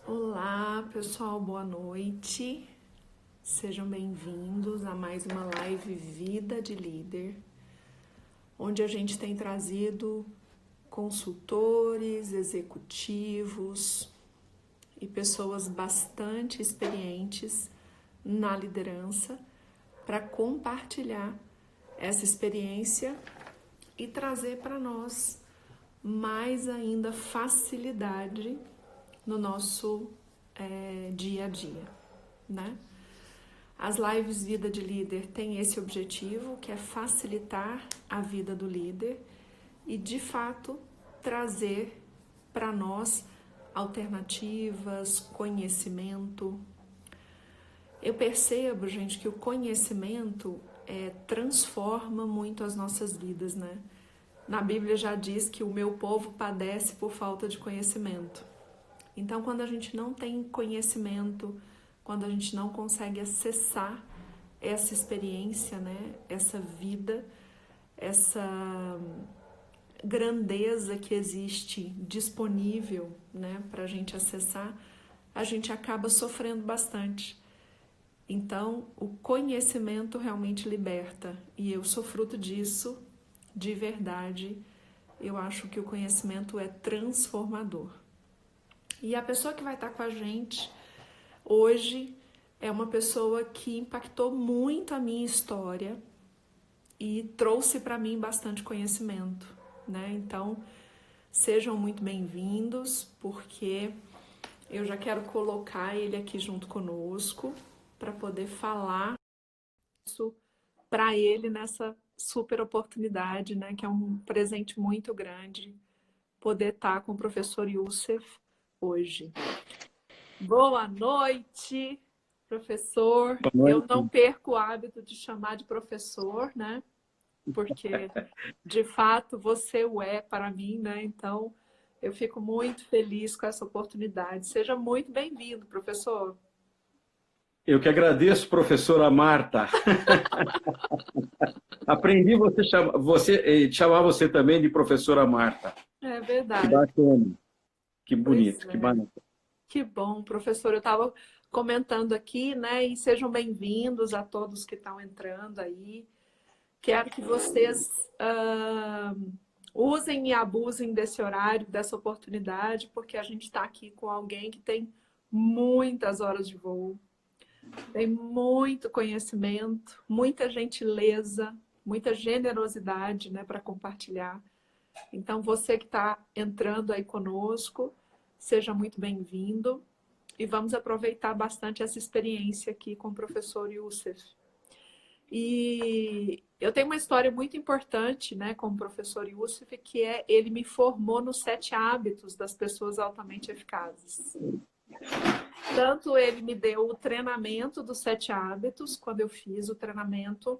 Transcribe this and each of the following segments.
Olá, pessoal, boa noite. Sejam bem-vindos a mais uma live Vida de Líder, onde a gente tem trazido consultores, executivos e pessoas bastante experientes na liderança para compartilhar essa experiência e trazer para nós mais ainda facilidade no nosso dia a dia, né? As lives Vida de Líder têm esse objetivo, que é facilitar a vida do líder e, de fato, trazer para nós alternativas, conhecimento. Eu percebo, gente, que o conhecimento transforma muito as nossas vidas, né? Na Bíblia já diz que o meu povo padece por falta de conhecimento. Então, quando a gente não tem conhecimento, quando a gente não consegue acessar essa experiência, né, essa vida, essa grandeza que existe disponível, né, para a gente acessar, a gente acaba sofrendo bastante. Então, o conhecimento realmente liberta, e eu sou fruto disso de verdade. Eu acho que o conhecimento é transformador. E a pessoa que vai estar com a gente hoje é uma pessoa que impactou muito a minha história e trouxe para mim bastante conhecimento, né? Então, sejam muito bem-vindos, porque eu já quero colocar ele aqui junto conosco para poder falar isso para ele nessa super oportunidade, né? Que é um presente muito grande poder estar com o professor Youssef hoje. Boa noite, professor. Boa Eu não noite. perco o hábito de chamar de professor, né? Porque, de fato, você o é para mim, né? Então, eu fico muito feliz com essa oportunidade. Seja muito bem-vindo, professor. Eu que agradeço, professora Marta. Aprendi chamar você também de professora Marta. É Que verdade. bacana, que Pois bonito, que é. bacana. Que bom, professor. Eu estava comentando aqui, né? E sejam bem-vindos a todos que estão entrando aí. Quero que vocês usem e abusem desse horário, dessa oportunidade, porque a gente está aqui com alguém que tem muitas horas de voo, tem muito conhecimento, muita gentileza, muita generosidade, né, para compartilhar. Então, você que está entrando aí conosco, seja muito bem-vindo e vamos aproveitar bastante essa experiência aqui com o professor Youssef. E eu tenho uma história muito importante, né, com o professor Youssef, que é ele me formou nos 7 hábitos das pessoas altamente eficazes. Tanto ele me deu o treinamento dos 7 hábitos, quando eu fiz o treinamento,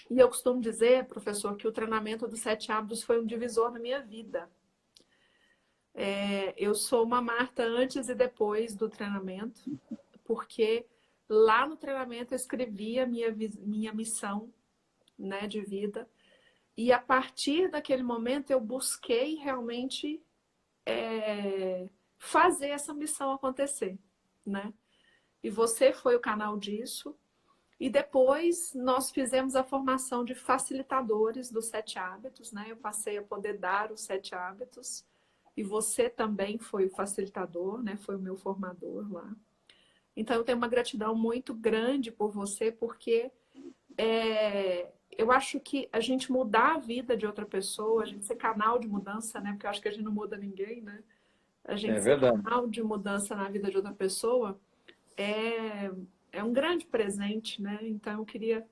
e eu costumo dizer, professor, que o treinamento dos 7 hábitos foi um divisor na minha vida. Eu sou uma Marta antes e depois do treinamento, porque lá no treinamento eu escrevi a minha missão, né, de vida. E a partir daquele momento eu busquei realmente fazer essa missão acontecer, né? E você foi o canal disso. E depois nós fizemos a formação de facilitadores dos 7 hábitos, né? Eu passei a poder dar os 7 hábitos. E você também foi o facilitador, né? Foi o meu formador lá. Então eu tenho uma gratidão muito grande por você, porque eu acho que a gente mudar a vida de outra pessoa, a gente ser canal de mudança, né? Porque eu acho que a gente não muda ninguém, né? A gente É ser verdade. canal de mudança na vida de outra pessoa é um grande presente, né? Então eu queria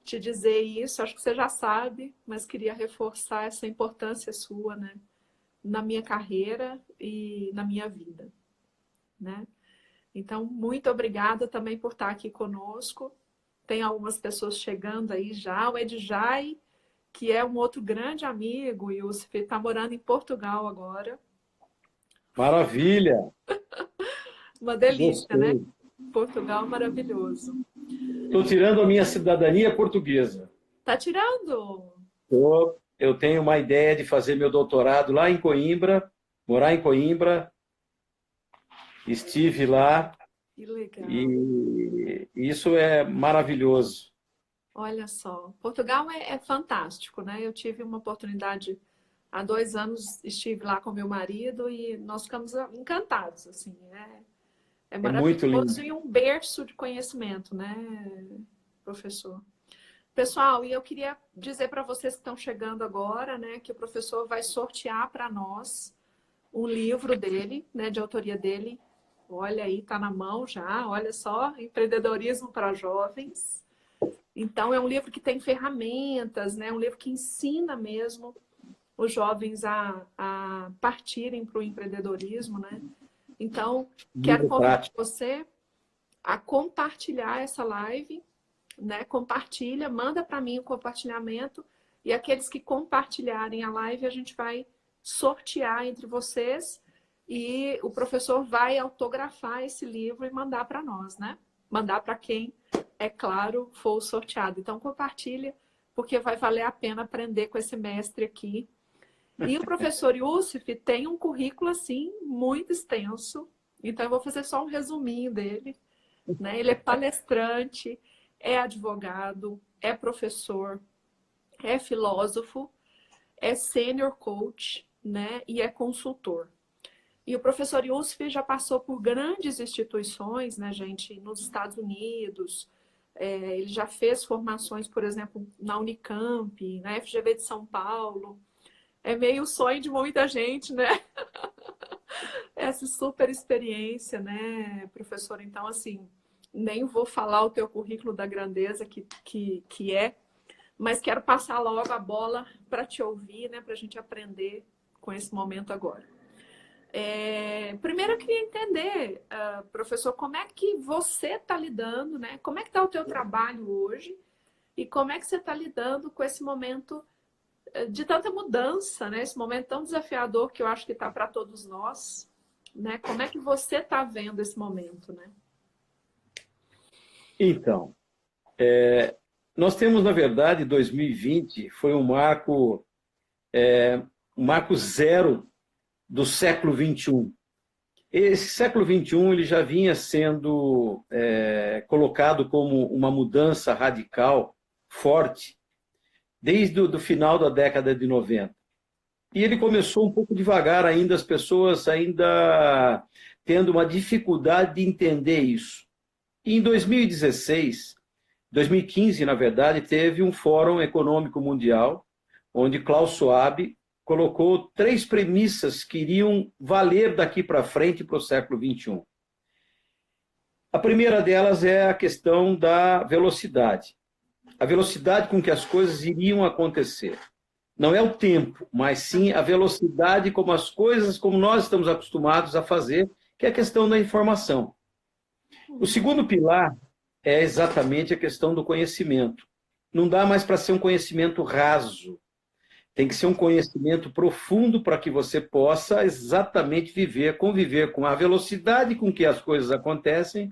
te dizer isso, acho que você já sabe, mas queria reforçar essa importância sua, né? Na minha carreira e na minha vida, né? Então, muito obrigada também por estar aqui conosco. Tem algumas pessoas chegando aí já. O Edjai, que é um outro grande amigo, e o Yusuf está morando em Portugal agora. Maravilha, Uma delícia, né? gostei. Portugal maravilhoso. Estou tirando a minha cidadania portuguesa. Tá tirando? Eu tenho uma ideia de fazer meu doutorado lá em Coimbra, morar em Coimbra, estive lá Que legal. e isso é maravilhoso. Olha só, Portugal é fantástico, né? Eu tive uma oportunidade há 2 anos, estive lá com meu marido e nós ficamos encantados, assim, é É muito maravilhoso lindo. e um berço de conhecimento, né, professor? Pessoal, e eu queria dizer para vocês que estão chegando agora, né, que o professor vai sortear para nós um livro dele, né, de autoria dele. Olha aí, tá na mão já, olha só, Empreendedorismo para Jovens. Então, é um livro que tem ferramentas, né, um livro que ensina mesmo os jovens a partirem para o empreendedorismo, né? Então, quero Livro convidar prático. você a compartilhar essa live, né? Compartilha, manda para mim o compartilhamento e aqueles que compartilharem a live a gente vai sortear entre vocês e o professor vai autografar esse livro e mandar para nós, né? Mandar para quem, é claro, for o sorteado. Então compartilha, porque vai valer a pena aprender com esse mestre aqui. E o professor Yusuf tem um currículo assim muito extenso, então eu vou fazer só um resuminho dele, né? Ele é palestrante, é advogado, é professor, é filósofo, é senior coach, né? E é consultor. E o professor Yusuf já passou por grandes instituições, né, gente, nos Estados Unidos. Ele já fez formações, por exemplo, na Unicamp, na FGV de São Paulo. É meio o sonho de muita gente, né? Essa super experiência, né, professor? Então, assim, nem vou falar o teu currículo da grandeza que é, mas quero passar logo a bola para te ouvir, né, para a gente aprender com esse momento agora. Primeiro eu queria entender, professor, como é que você está lidando, né? Como é que está o teu trabalho hoje e como é que você está lidando com esse momento de tanta mudança, né? Esse momento tão desafiador que eu acho que está para todos nós, né? Como é que você está vendo esse momento, né? Então, nós temos, na verdade, 2020 foi um marco zero do século XXI. Esse século XXI ele já vinha sendo colocado como uma mudança radical, forte, desde o final da década de 90. E ele começou um pouco devagar ainda, as pessoas ainda tendo uma dificuldade de entender isso. E em 2016, 2015, na verdade, teve um Fórum Econômico Mundial, onde Klaus Schwab colocou 3 premissas que iriam valer daqui para frente para o século XXI. A primeira delas é a questão da velocidade. A velocidade com que as coisas iriam acontecer. Não é o tempo, mas sim a velocidade como as coisas, como nós estamos acostumados a fazer, que é a questão da informação. O segundo pilar é exatamente a questão do conhecimento. Não dá mais para ser um conhecimento raso. Tem que ser um conhecimento profundo para que você possa exatamente conviver com a velocidade com que as coisas acontecem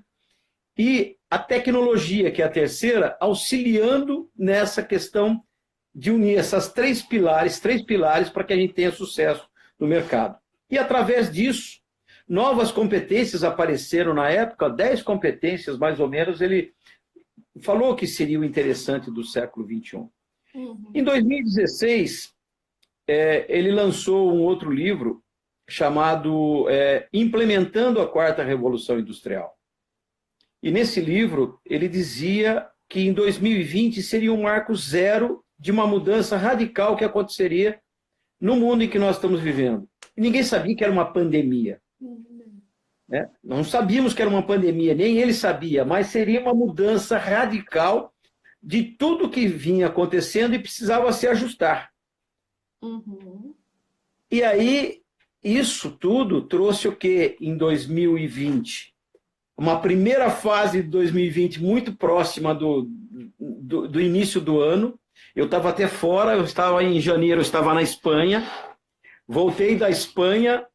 e a tecnologia, que é a terceira, auxiliando nessa questão de unir essas 3 pilares para que a gente tenha sucesso no mercado. E através disso, novas competências apareceram na época, 10 competências mais ou menos, ele falou que seria o interessante do século XXI. Em 2016, ele lançou um outro livro chamado Implementando a Quarta Revolução Industrial. E nesse livro, ele dizia que em 2020 seria um marco zero de uma mudança radical que aconteceria no mundo em que nós estamos vivendo. E ninguém sabia que era uma pandemia. Né? Não sabíamos que era uma pandemia, nem ele sabia, mas seria uma mudança radical de tudo que vinha acontecendo e precisava se ajustar. E aí, isso tudo trouxe o quê em 2020? Uma primeira fase de 2020 muito próxima do início do ano. Eu estava até fora, eu estava em janeiro, eu estava na Espanha, voltei da Espanha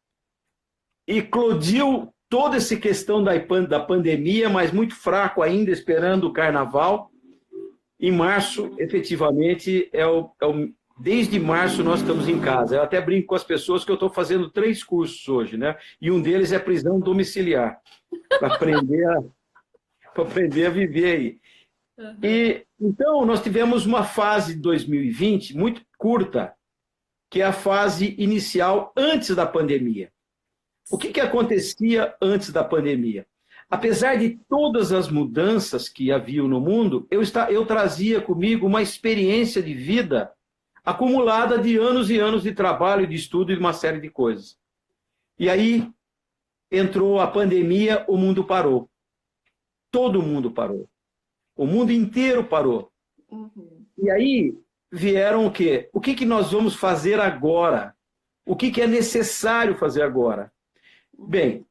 e eclodiu toda essa questão da pandemia, mas muito fraco ainda, esperando o carnaval. Em março, efetivamente, Desde março nós estamos em casa. Eu até brinco com as pessoas que eu estou fazendo 3 cursos hoje, né? E um deles é prisão domiciliar, para aprender a viver aí. Uhum. E então nós tivemos uma fase de 2020 muito curta, que é a fase inicial antes da pandemia. O que acontecia antes da pandemia? Apesar de todas as mudanças que haviam no mundo, eu trazia comigo uma experiência de vida acumulada de anos e anos de trabalho, de estudo e de uma série de coisas. E aí entrou a pandemia, o mundo parou. Todo mundo parou. O mundo inteiro parou. Uhum. E aí vieram o quê? O que nós vamos fazer agora? O que é necessário fazer agora? Bem,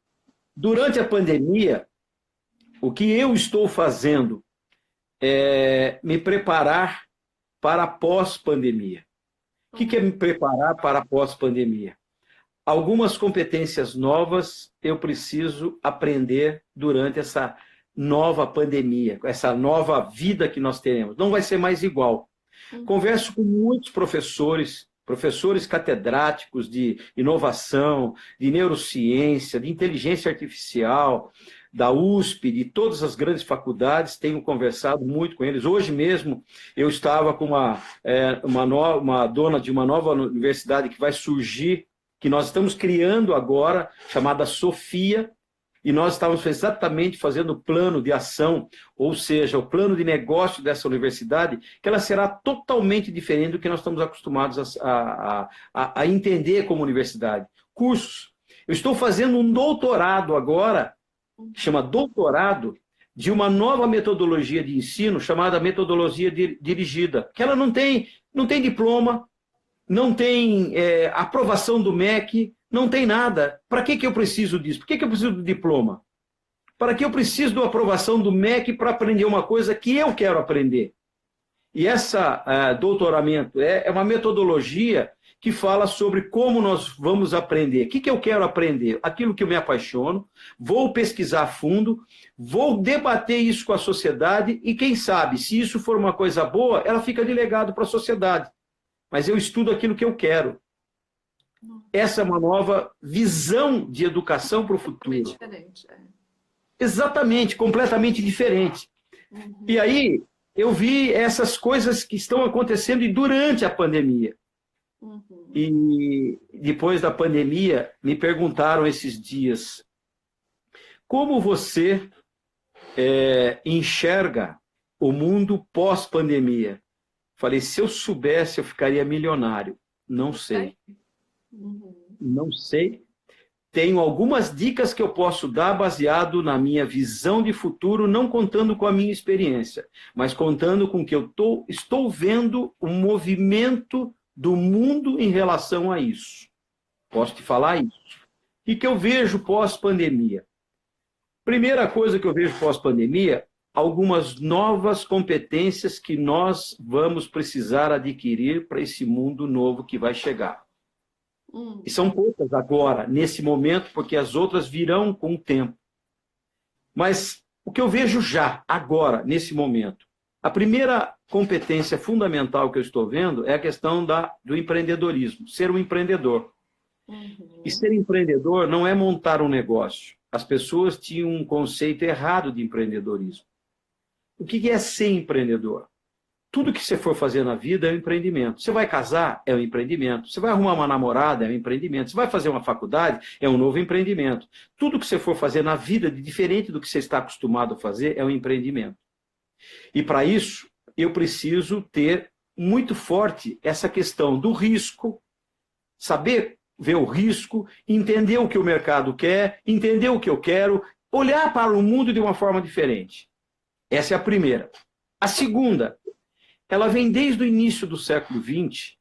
durante a pandemia, o que eu estou fazendo é me preparar para a pós-pandemia. O que é me preparar para a pós-pandemia? Algumas competências novas eu preciso aprender durante essa nova pandemia, essa nova vida que nós teremos. Não vai ser mais igual. Converso com muitos professores catedráticos de inovação, de neurociência, de inteligência artificial, da USP, de todas as grandes faculdades, tenho conversado muito com eles. Hoje mesmo eu estava com uma dona de uma nova universidade que vai surgir, que nós estamos criando agora, chamada Sofia, e nós estávamos exatamente fazendo o plano de ação, ou seja, o plano de negócio dessa universidade, que ela será totalmente diferente do que nós estamos acostumados a entender como universidade. Cursos. Eu estou fazendo um doutorado agora, que chama doutorado, de uma nova metodologia de ensino, chamada metodologia dirigida, que ela não tem diploma, não tem aprovação do MEC, não tem nada. Para que eu preciso disso? Por que eu preciso do diploma? Para que eu preciso da aprovação do MEC para aprender uma coisa que eu quero aprender? E essa doutoramento é uma metodologia que fala sobre como nós vamos aprender. O que eu quero aprender? Aquilo que eu me apaixono, vou pesquisar a fundo, vou debater isso com a sociedade e, quem sabe, se isso for uma coisa boa, ela fica de legado para a sociedade. Mas eu estudo aquilo que eu quero. Essa é uma nova visão de educação para o futuro. Diferente, Exatamente, completamente diferente. Uhum. E aí eu vi essas coisas que estão acontecendo durante a pandemia. Uhum. E depois da pandemia, me perguntaram esses dias, como você enxerga o mundo pós-pandemia? Falei, se eu soubesse, eu ficaria milionário. Não sei. Uhum. Não sei. Tenho algumas dicas que eu posso dar baseado na minha visão de futuro, não contando com a minha experiência, mas contando com que eu estou vendo o movimento do mundo em relação a isso. Posso te falar isso? O que eu vejo pós-pandemia? Primeira coisa que eu vejo pós-pandemia, algumas novas competências que nós vamos precisar adquirir para esse mundo novo que vai chegar. E são poucas agora, nesse momento, porque as outras virão com o tempo. Mas o que eu vejo já, agora, nesse momento, a primeira competência fundamental que eu estou vendo é a questão do empreendedorismo, ser um empreendedor. Uhum. E ser empreendedor não é montar um negócio. As pessoas tinham um conceito errado de empreendedorismo. O que é ser empreendedor? Tudo que você for fazer na vida é um empreendimento. Você vai casar? É um empreendimento. Você vai arrumar uma namorada? É um empreendimento. Você vai fazer uma faculdade? É um novo empreendimento. Tudo que você for fazer na vida, de diferente do que você está acostumado a fazer, é um empreendimento. E para isso, eu preciso ter muito forte essa questão do risco, saber ver o risco, entender o que o mercado quer, entender o que eu quero, olhar para o mundo de uma forma diferente. Essa é a primeira. A segunda, ela vem desde o início do século XX,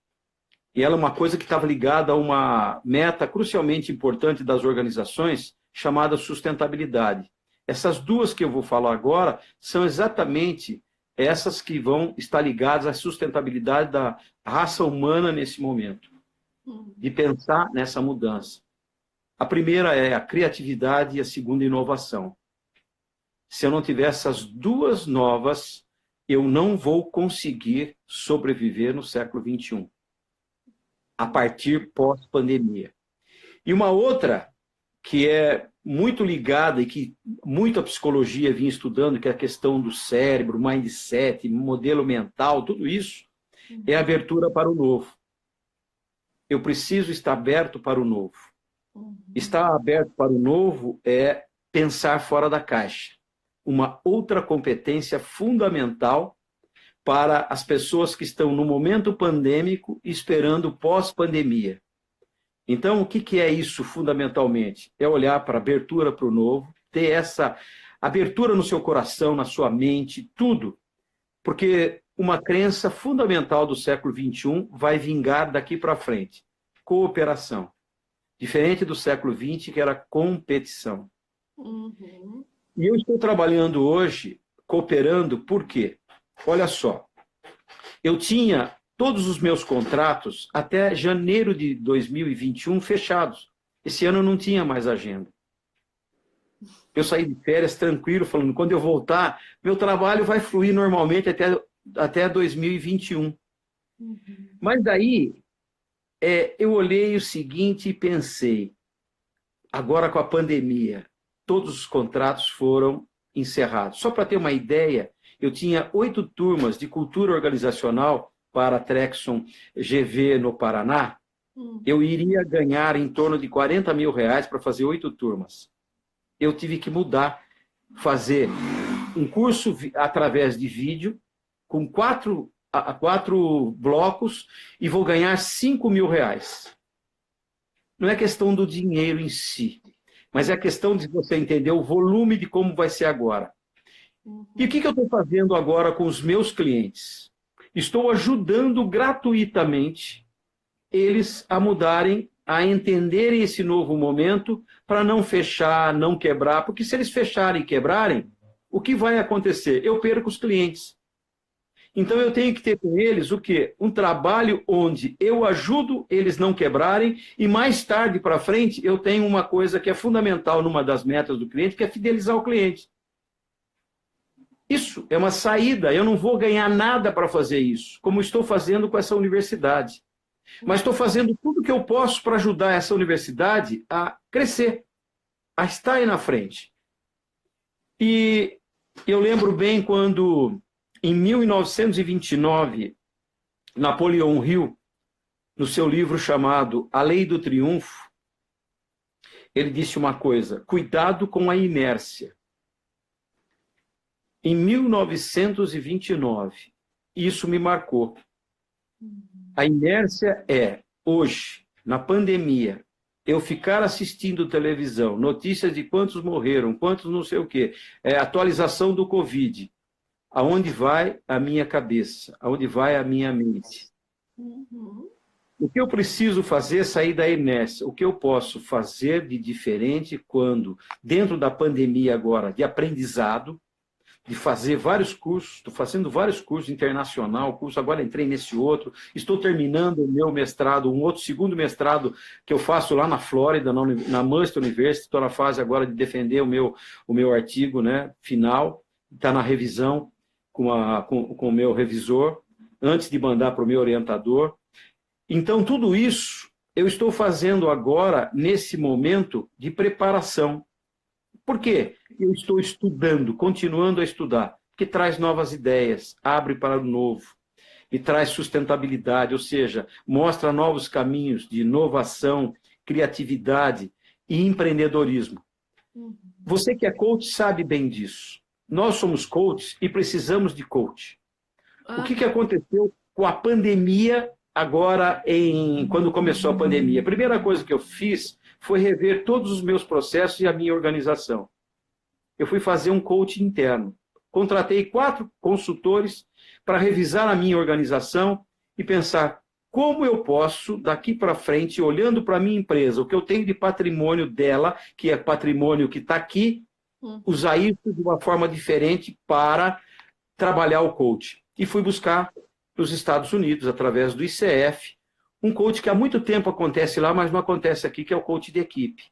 e ela é uma coisa que estava ligada a uma meta crucialmente importante das organizações, chamada sustentabilidade. Essas duas que eu vou falar agora são exatamente essas que vão estar ligadas à sustentabilidade da raça humana nesse momento, de pensar nessa mudança. A primeira é a criatividade e a segunda, inovação. Se eu não tiver essas duas novas, eu não vou conseguir sobreviver no século XXI. a partir pós-pandemia. E uma outra que é muito ligada e que muita psicologia vinha estudando, que é a questão do cérebro, mindset, modelo mental, tudo isso, é a abertura para o novo. Eu preciso estar aberto para o novo. Estar aberto para o novo é pensar fora da caixa. Uma outra competência fundamental para as pessoas que estão no momento pandêmico esperando pós-pandemia. Então, o que é isso fundamentalmente? É olhar para a abertura para o novo, ter essa abertura no seu coração, na sua mente, tudo. Porque uma crença fundamental do século XXI vai vingar daqui para frente. Cooperação. Diferente do século XX, que era competição. Uhum. E eu estou trabalhando hoje, cooperando, por quê? Olha só, eu tinha todos os meus contratos até janeiro de 2021 fechados. Esse ano eu não tinha mais agenda. Eu saí de férias tranquilo, falando, quando eu voltar, meu trabalho vai fluir normalmente até 2021. Uhum. Mas daí, eu olhei o seguinte e pensei, agora com a pandemia, todos os contratos foram encerrados. Só para ter uma ideia, eu tinha 8 turmas de cultura organizacional para a Trexon GV no Paraná. Eu iria ganhar em torno de R$40 mil para fazer 8 turmas. Eu tive que mudar, fazer um curso através de vídeo, com 4 blocos, e vou ganhar R$5 mil. Não é questão do dinheiro em si, mas é a questão de você entender o volume de como vai ser agora. E o que eu estou fazendo agora com os meus clientes? Estou ajudando gratuitamente eles a mudarem, a entenderem esse novo momento para não fechar, não quebrar, porque se eles fecharem e quebrarem, o que vai acontecer? Eu perco os clientes. Então eu tenho que ter com eles o quê? Um trabalho onde eu ajudo eles não quebrarem e mais tarde para frente eu tenho uma coisa que é fundamental numa das metas do cliente, que é fidelizar o cliente. Isso é uma saída, eu não vou ganhar nada para fazer isso, como estou fazendo com essa universidade. Mas estou fazendo tudo o que eu posso para ajudar essa universidade a crescer, a estar aí na frente. E eu lembro bem quando, em 1929, Napoleão Hill, no seu livro chamado A Lei do Triunfo, ele disse uma coisa, cuidado com a inércia. Em 1929, isso me marcou. A inércia é, hoje, na pandemia, eu ficar assistindo televisão, notícias de quantos morreram, quantos não sei o quê, atualização do Covid. Aonde vai a minha cabeça? Aonde vai a minha mente? Uhum. O que eu preciso fazer é sair da inércia. O que eu posso fazer de diferente quando, dentro da pandemia agora, de aprendizado, de fazer vários cursos, estou fazendo vários cursos internacional, curso, agora entrei nesse outro, estou terminando o meu mestrado, um outro segundo mestrado que eu faço lá na Flórida, na Must University, estou na fase agora de defender o meu artigo, né, final, está na revisão com o meu revisor, antes de mandar para o meu orientador. Então, tudo isso eu estou fazendo agora, nesse momento de preparação. Por quê? Eu estou estudando, continuando a estudar, que traz novas ideias, abre para o novo, e traz sustentabilidade, ou seja, mostra novos caminhos de inovação, criatividade e empreendedorismo. Você que é coach sabe bem disso. Nós somos coaches e precisamos de coach. O que aconteceu com a pandemia agora, quando começou a pandemia? A primeira coisa que eu fiz foi rever todos os meus processos e a minha organização. Eu fui fazer um coaching interno. Contratei 4 consultores para revisar a minha organização e pensar como eu posso, daqui para frente, olhando para a minha empresa, o que eu tenho de patrimônio dela, que é patrimônio que está aqui, usar isso de uma forma diferente para trabalhar o coaching. E fui buscar nos Estados Unidos, através do ICF, um coach que há muito tempo acontece lá, mas não acontece aqui, que é o coach de equipe.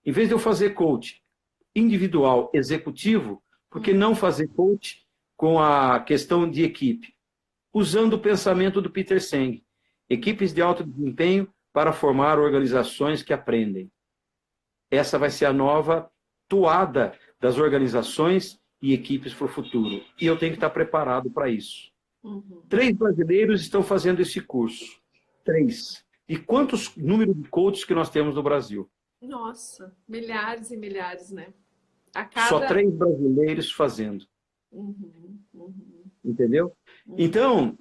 Em vez de eu fazer coach individual, executivo, por que não fazer coach com a questão de equipe? Usando o pensamento do Peter Senge. Equipes de alto desempenho para formar organizações que aprendem. Essa vai ser a nova toada das organizações e equipes para o futuro. E eu tenho que estar preparado para isso. 3 brasileiros estão fazendo esse curso. 3. E quantos números de coaches que nós temos no Brasil? Nossa, milhares e milhares, né? Só 3 brasileiros fazendo. Entendeu? Então,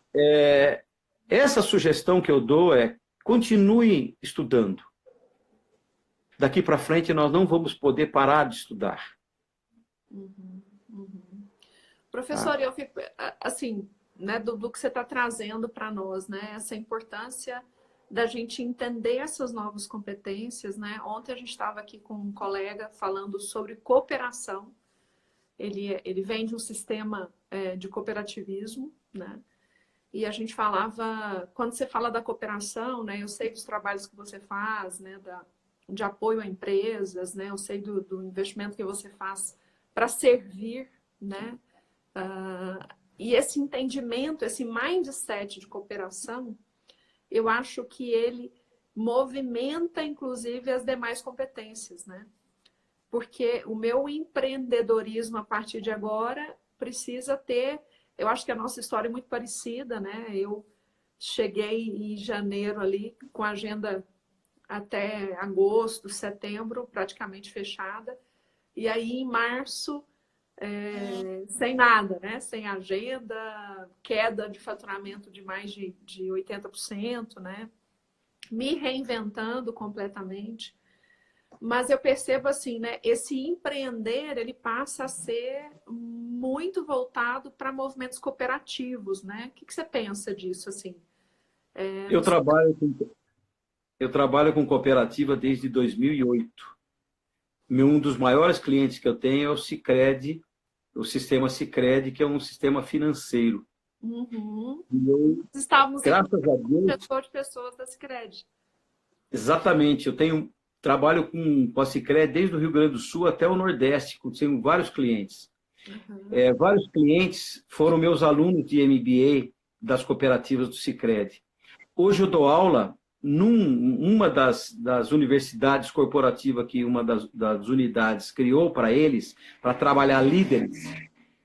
essa sugestão que eu dou é: continue estudando. Daqui para frente nós não vamos poder parar de estudar. Professor, eu fico assim, né, do que você está trazendo para nós, né? Essa importância da gente entender essas novas competências, né? Ontem a gente estava aqui com um colega falando sobre cooperação. Ele vem de um sistema de cooperativismo, né? E a gente falava, quando você fala da cooperação, né? Eu sei dos trabalhos que você faz, né? De apoio a empresas, né? Eu sei do investimento que você faz para servir, né? E esse entendimento, esse mindset de cooperação, eu acho que ele movimenta, inclusive, as demais competências, né? Porque o meu empreendedorismo, a partir de agora, precisa ter... Eu acho que a nossa história é muito parecida, né? Eu cheguei em janeiro ali, com a agenda até agosto, setembro, praticamente fechada. E aí, em março... sem nada, né? Sem agenda, queda de faturamento de mais de 80%, né? Me reinventando completamente. Mas eu percebo assim, né? Esse empreender, ele passa a ser muito voltado para movimentos cooperativos, né? O que você pensa disso, assim? Eu trabalho com cooperativa desde 2008. Um dos maiores clientes que eu tenho é o Sicredi, o sistema Sicredi, que é um sistema financeiro. Estávamos graças a Deus, de pessoas da Sicredi. Exatamente. Eu trabalho com a Sicredi desde o Rio Grande do Sul até o Nordeste, tenho vários clientes. Vários clientes foram meus alunos de MBA das cooperativas do Sicredi. Hoje eu dou aula numa das universidades corporativas que uma das unidades criou para eles, para trabalhar líderes,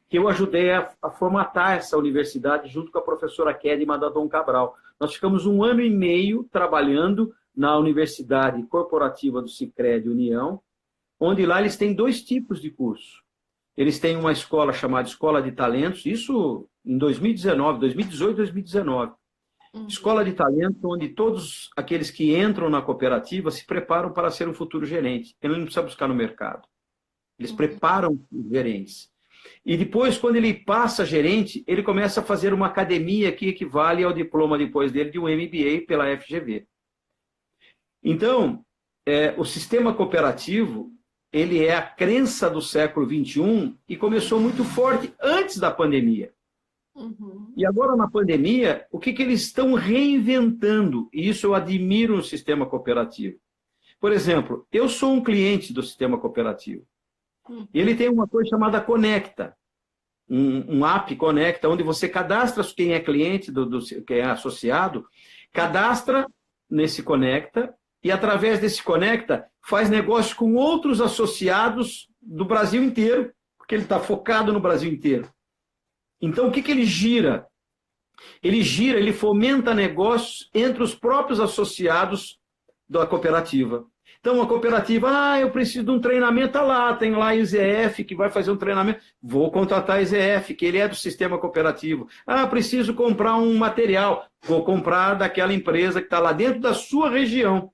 que eu ajudei a formatar essa universidade junto com a professora Kedma da Dom Cabral. Nós ficamos 1 ano e meio trabalhando na Universidade Corporativa do Sicredi União, onde lá eles têm 2 tipos de curso. Eles têm uma escola chamada Escola de Talentos, isso em 2019, 2018, 2019. Escola de Talentos, onde todos aqueles que entram na cooperativa se preparam para ser um futuro gerente. Ele não precisa buscar no mercado. Eles preparam os gerentes. E depois, quando ele passa gerente, ele começa a fazer uma academia que equivale ao diploma depois dele de um MBA pela FGV. Então, o sistema cooperativo, ele é a crença do século XXI e começou muito forte antes da pandemia. E agora, na pandemia, o que eles estão reinventando? E isso eu admiro no sistema cooperativo. Por exemplo, eu sou um cliente do sistema cooperativo. Ele tem uma coisa chamada Conecta. Um app Conecta, onde você cadastra quem é cliente, quem é associado, cadastra nesse Conecta e, através desse Conecta, faz negócio com outros associados do Brasil inteiro, porque ele está focado no Brasil inteiro. Então, o que ele gira? Ele fomenta negócios entre os próprios associados da cooperativa. Então, a cooperativa, eu preciso de um treinamento, tem lá a IZF que vai fazer um treinamento, vou contratar a IZF, que ele é do sistema cooperativo. Preciso comprar um material, vou comprar daquela empresa que está lá dentro da sua região.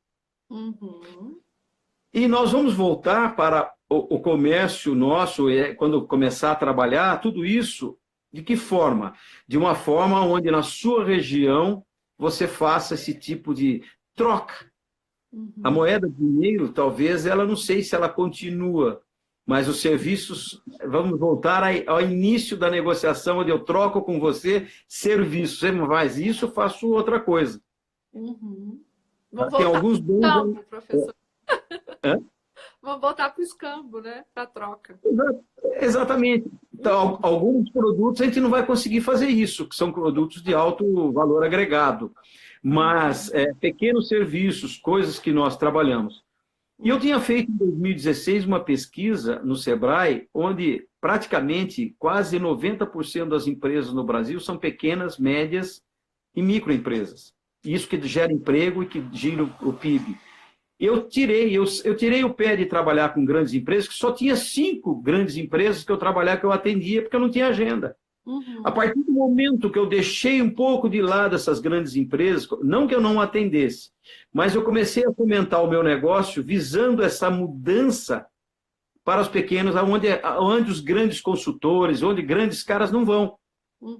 E nós vamos voltar para o comércio nosso, quando começar a trabalhar, tudo isso. De que forma? De uma forma onde na sua região você faça esse tipo de troca. A moeda de dinheiro, talvez, ela não sei se ela continua, mas os serviços, vamos voltar ao início da negociação, onde eu troco com você serviço. Você não faz isso, eu faço outra coisa. Tem alguns bons... Escambo, professor. Vamos voltar para o escambo, né? Para a troca. Exatamente. Então, alguns produtos a gente não vai conseguir fazer isso, que são produtos de alto valor agregado. Mas pequenos serviços, coisas que nós trabalhamos. E eu tinha feito em 2016 uma pesquisa no Sebrae, onde praticamente quase 90% das empresas no Brasil são pequenas, médias e microempresas. Isso que gera emprego e que gira o PIB. Eu tirei o pé de trabalhar com grandes empresas, que só tinha 5 grandes empresas que eu trabalhava, que eu atendia, porque eu não tinha agenda. A partir do momento que eu deixei um pouco de lado essas grandes empresas, não que eu não atendesse, mas eu comecei a fomentar o meu negócio visando essa mudança para os pequenos, onde os grandes consultores, onde grandes caras não vão.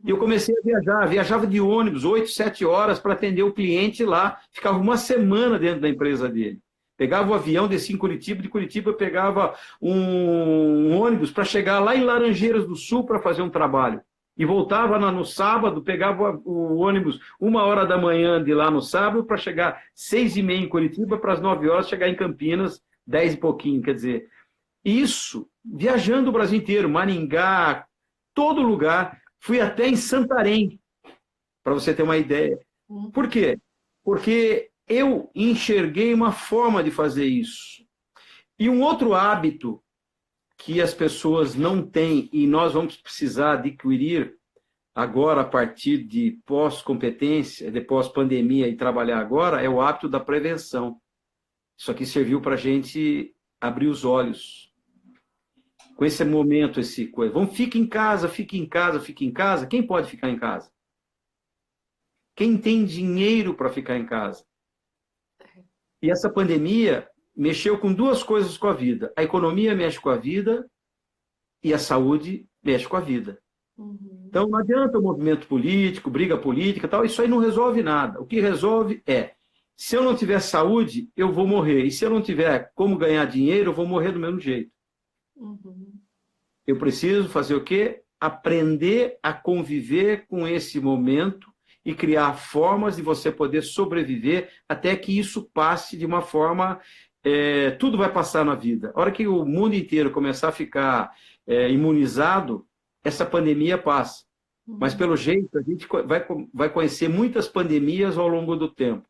E eu comecei a viajar, viajava de ônibus 8, 7 horas para atender o cliente lá, ficava uma semana dentro da empresa dele. Pegava o avião, descia em Curitiba, de Curitiba eu pegava um ônibus para chegar lá em Laranjeiras do Sul para fazer um trabalho. E voltava no sábado, pegava o ônibus 1h da manhã de lá no sábado para chegar 6h30 em Curitiba, para as 9 horas chegar em Campinas, 10 e pouquinho, quer dizer. Isso, viajando o Brasil inteiro, Maringá, todo lugar. Fui até em Santarém, para você ter uma ideia. Por quê? Porque eu enxerguei uma forma de fazer isso. E um outro hábito que as pessoas não têm e nós vamos precisar adquirir agora a partir de pós-competência, de pós-pandemia e trabalhar agora, é o hábito da prevenção. Isso aqui serviu para a gente abrir os olhos. Com esse momento, esse coisa. Vamos, fica em casa, fica em casa, fica em casa. Quem pode ficar em casa? Quem tem dinheiro para ficar em casa? E essa pandemia mexeu com 2 coisas com a vida. A economia mexe com a vida e a saúde mexe com a vida. Então não adianta o movimento político, briga política, tal, isso aí não resolve nada. O que resolve é, se eu não tiver saúde, eu vou morrer. E se eu não tiver como ganhar dinheiro, eu vou morrer do mesmo jeito. Eu preciso fazer o quê? Aprender a conviver com esse momento e criar formas de você poder sobreviver até que isso passe de uma forma... tudo vai passar na vida. A hora que o mundo inteiro começar a ficar imunizado, essa pandemia passa. Mas, pelo jeito, a gente vai conhecer muitas pandemias ao longo do tempo.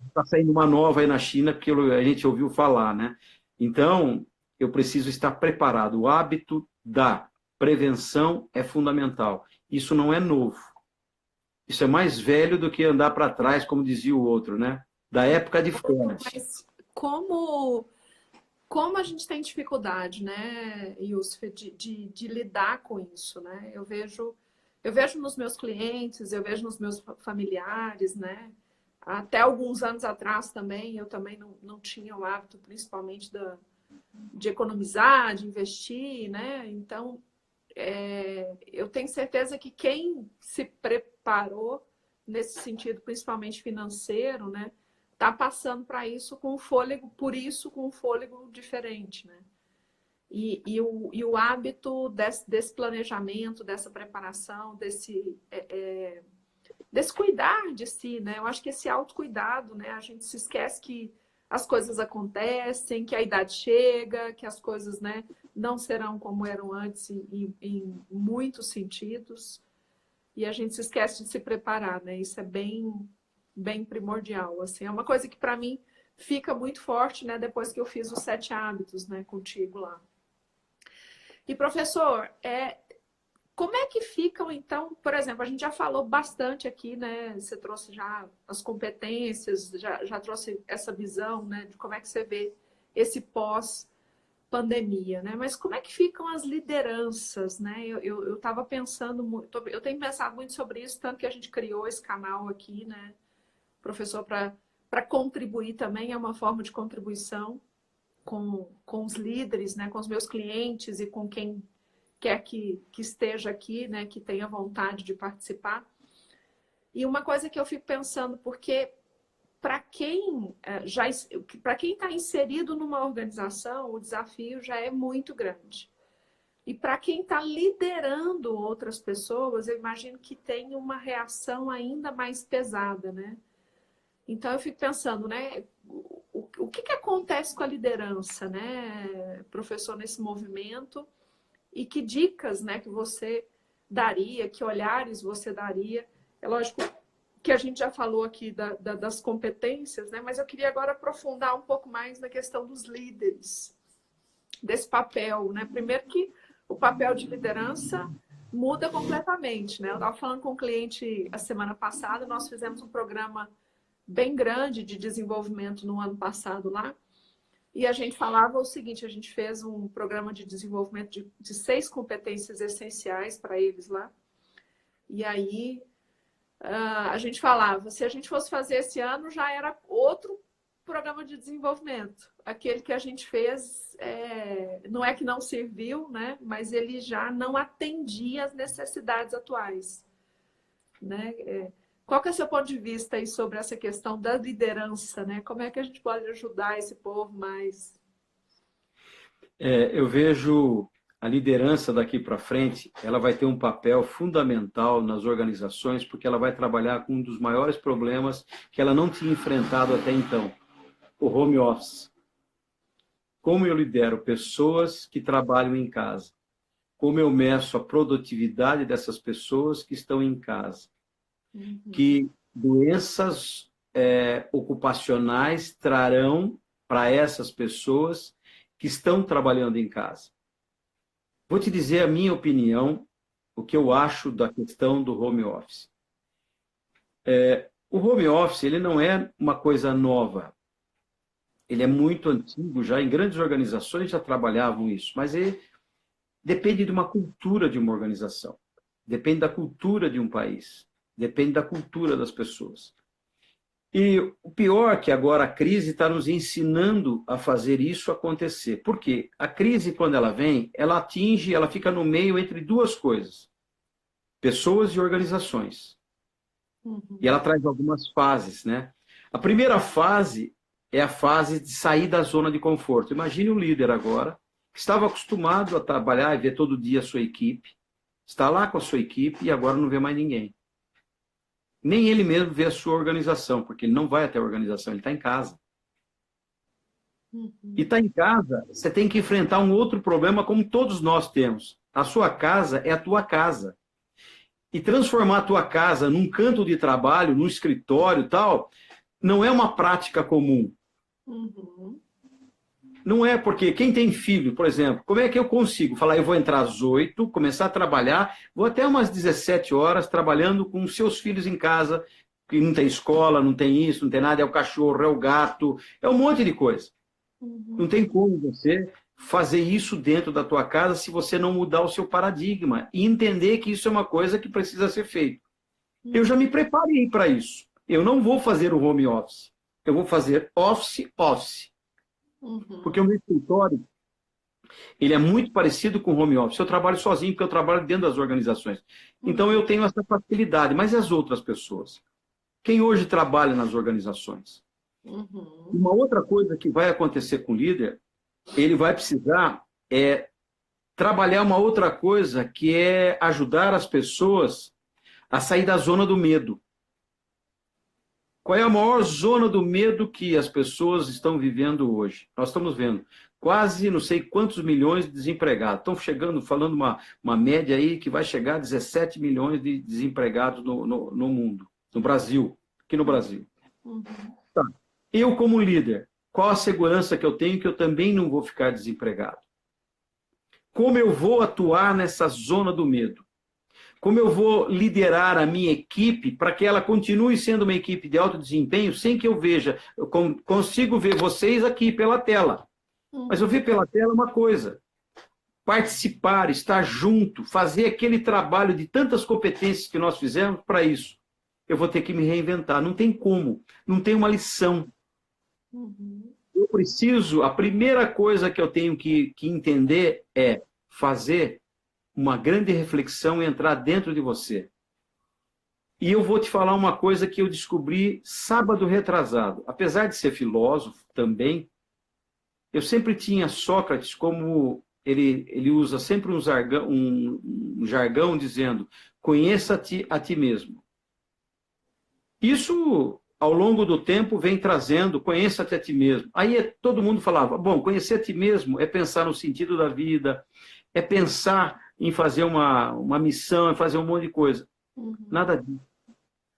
Está saindo uma nova aí na China, porque a gente ouviu falar, né? Então, eu preciso estar preparado. O hábito da prevenção é fundamental. Isso não é novo. Isso é mais velho do que andar para trás, como dizia o outro, né? Da época de Fomos. Mas como a gente tem dificuldade, né, Yusuf, de lidar com isso, né? Eu vejo nos meus clientes, eu vejo nos meus familiares, né? Até alguns anos atrás também, eu também não tinha o hábito, principalmente de economizar, de investir, né? Então, eu tenho certeza que quem se preparou nesse sentido, principalmente financeiro, né, está passando para isso com um fôlego, com um fôlego diferente, né? E o hábito desse planejamento, dessa preparação, desse cuidar de si, né? Eu acho que esse autocuidado, né? A gente se esquece que as coisas acontecem, que a idade chega, que as coisas, né, não serão como eram antes em muitos sentidos. E a gente se esquece de se preparar, né? Isso é bem primordial, assim. É uma coisa que para mim fica muito forte, né, depois que eu fiz os 7 hábitos, né, contigo lá. E professor, como é que ficam, então, por exemplo, a gente já falou bastante aqui, né? Você trouxe já as competências, já trouxe essa visão, né, de como é que você vê esse pós-pandemia, né? Mas como é que ficam as lideranças, né? Eu estava pensando muito, eu tenho pensado muito sobre isso, tanto que a gente criou esse canal aqui, né, professor, para contribuir também, é uma forma de contribuição com os líderes, né, com os meus clientes e com quem quer que esteja aqui, né, que tenha vontade de participar. E uma coisa que eu fico pensando, porque para quem está inserido numa organização, o desafio já é muito grande. E para quem está liderando outras pessoas, eu imagino que tem uma reação ainda mais pesada, né? Então eu fico pensando, né, o que acontece com a liderança, né, professor, nesse movimento? e que dicas, né, que você daria, que olhares você daria. É lógico que a gente já falou aqui das competências, né, mas eu queria agora aprofundar um pouco mais na questão dos líderes, desse papel, né? Primeiro que o papel de liderança muda completamente, né? Eu estava falando com um cliente a semana passada, nós fizemos um programa bem grande de desenvolvimento no ano passado lá, e a gente falava o seguinte, a gente fez um programa de desenvolvimento de 6 competências essenciais para eles lá, e aí a gente falava, se a gente fosse fazer esse ano, já era outro programa de desenvolvimento. Aquele que a gente fez, não é que não serviu, né? Mas ele já não atendia às necessidades atuais, né? Qual que é o seu ponto de vista aí sobre essa questão da liderança, né? Como é que a gente pode ajudar esse povo mais? Eu vejo a liderança daqui para frente, ela vai ter um papel fundamental nas organizações, porque ela vai trabalhar com um dos maiores problemas que ela não tinha enfrentado até então, o home office. Como eu lidero pessoas que trabalham em casa? Como eu meço a produtividade dessas pessoas que estão em casa? Que doenças ocupacionais trarão para essas pessoas que estão trabalhando em casa? Vou te dizer a minha opinião, o que eu acho da questão do home office. O home office ele não é uma coisa nova. Ele é muito antigo, já em grandes organizações já trabalhavam isso, mas ele depende de uma cultura de uma organização, depende da cultura de um país, depende da cultura das pessoas. E o pior é que agora a crise está nos ensinando a fazer isso acontecer. Por quê? A crise, quando ela vem, ela fica no meio entre duas coisas, pessoas e organizações. E ela traz algumas fases, né? A primeira fase é a fase de sair da zona de conforto. Imagine um líder agora, que estava acostumado a trabalhar e ver todo dia a sua equipe, está lá com a sua equipe e agora não vê mais ninguém. Nem ele mesmo vê a sua organização, porque ele não vai até a organização, ele está em casa. E está em casa, você tem que enfrentar um outro problema como todos nós temos. A sua casa é a tua casa. E transformar a tua casa num canto de trabalho, num escritório e tal, não é uma prática comum. Não é porque quem tem filho, por exemplo, como é que eu consigo falar, eu vou entrar às 8, começar a trabalhar, vou até umas 17 horas trabalhando com seus filhos em casa, que não tem escola, não tem isso, não tem nada, é o cachorro, é o gato, é um monte de coisa. Não tem como você fazer isso dentro da tua casa se você não mudar o seu paradigma e entender que isso é uma coisa que precisa ser feito. Eu já me preparei para isso. Eu não vou fazer o home office. Eu vou fazer office. Porque o meu escritório, ele é muito parecido com o home office. Eu trabalho sozinho, porque eu trabalho dentro das organizações. Então, eu tenho essa facilidade. Mas e as outras pessoas? Quem hoje trabalha nas organizações? Uma outra coisa que vai acontecer com o líder, ele vai precisar trabalhar uma outra coisa, que é ajudar as pessoas a sair da zona do medo. Qual é a maior zona do medo que as pessoas estão vivendo hoje? Nós estamos vendo quase não sei quantos milhões de desempregados. Estão chegando, falando uma média aí que vai chegar a 17 milhões de desempregados no mundo, no Brasil, aqui no Brasil. Tá. Eu, como líder, qual a segurança que eu tenho que eu também não vou ficar desempregado? Como eu vou atuar nessa zona do medo? Como eu vou liderar a minha equipe para que ela continue sendo uma equipe de alto desempenho sem que eu veja, eu consigo ver vocês aqui pela tela. Mas eu ver pela tela uma coisa, participar, estar junto, fazer aquele trabalho de tantas competências que nós fizemos para isso. Eu vou ter que me reinventar, não tem como, não tem uma lição. Eu preciso, a primeira coisa que eu tenho que entender é fazer uma grande reflexão e entrar dentro de você. E eu vou te falar uma coisa que eu descobri sábado retrasado. Apesar de ser filósofo também, eu sempre tinha Sócrates como ele usa sempre um jargão dizendo: conheça-te a ti mesmo. Isso, ao longo do tempo, vem trazendo conheça-te a ti mesmo. Aí todo mundo falava, bom, conhecer a ti mesmo é pensar no sentido da vida, é pensar em fazer uma missão, é fazer um monte de coisa. Nada disso.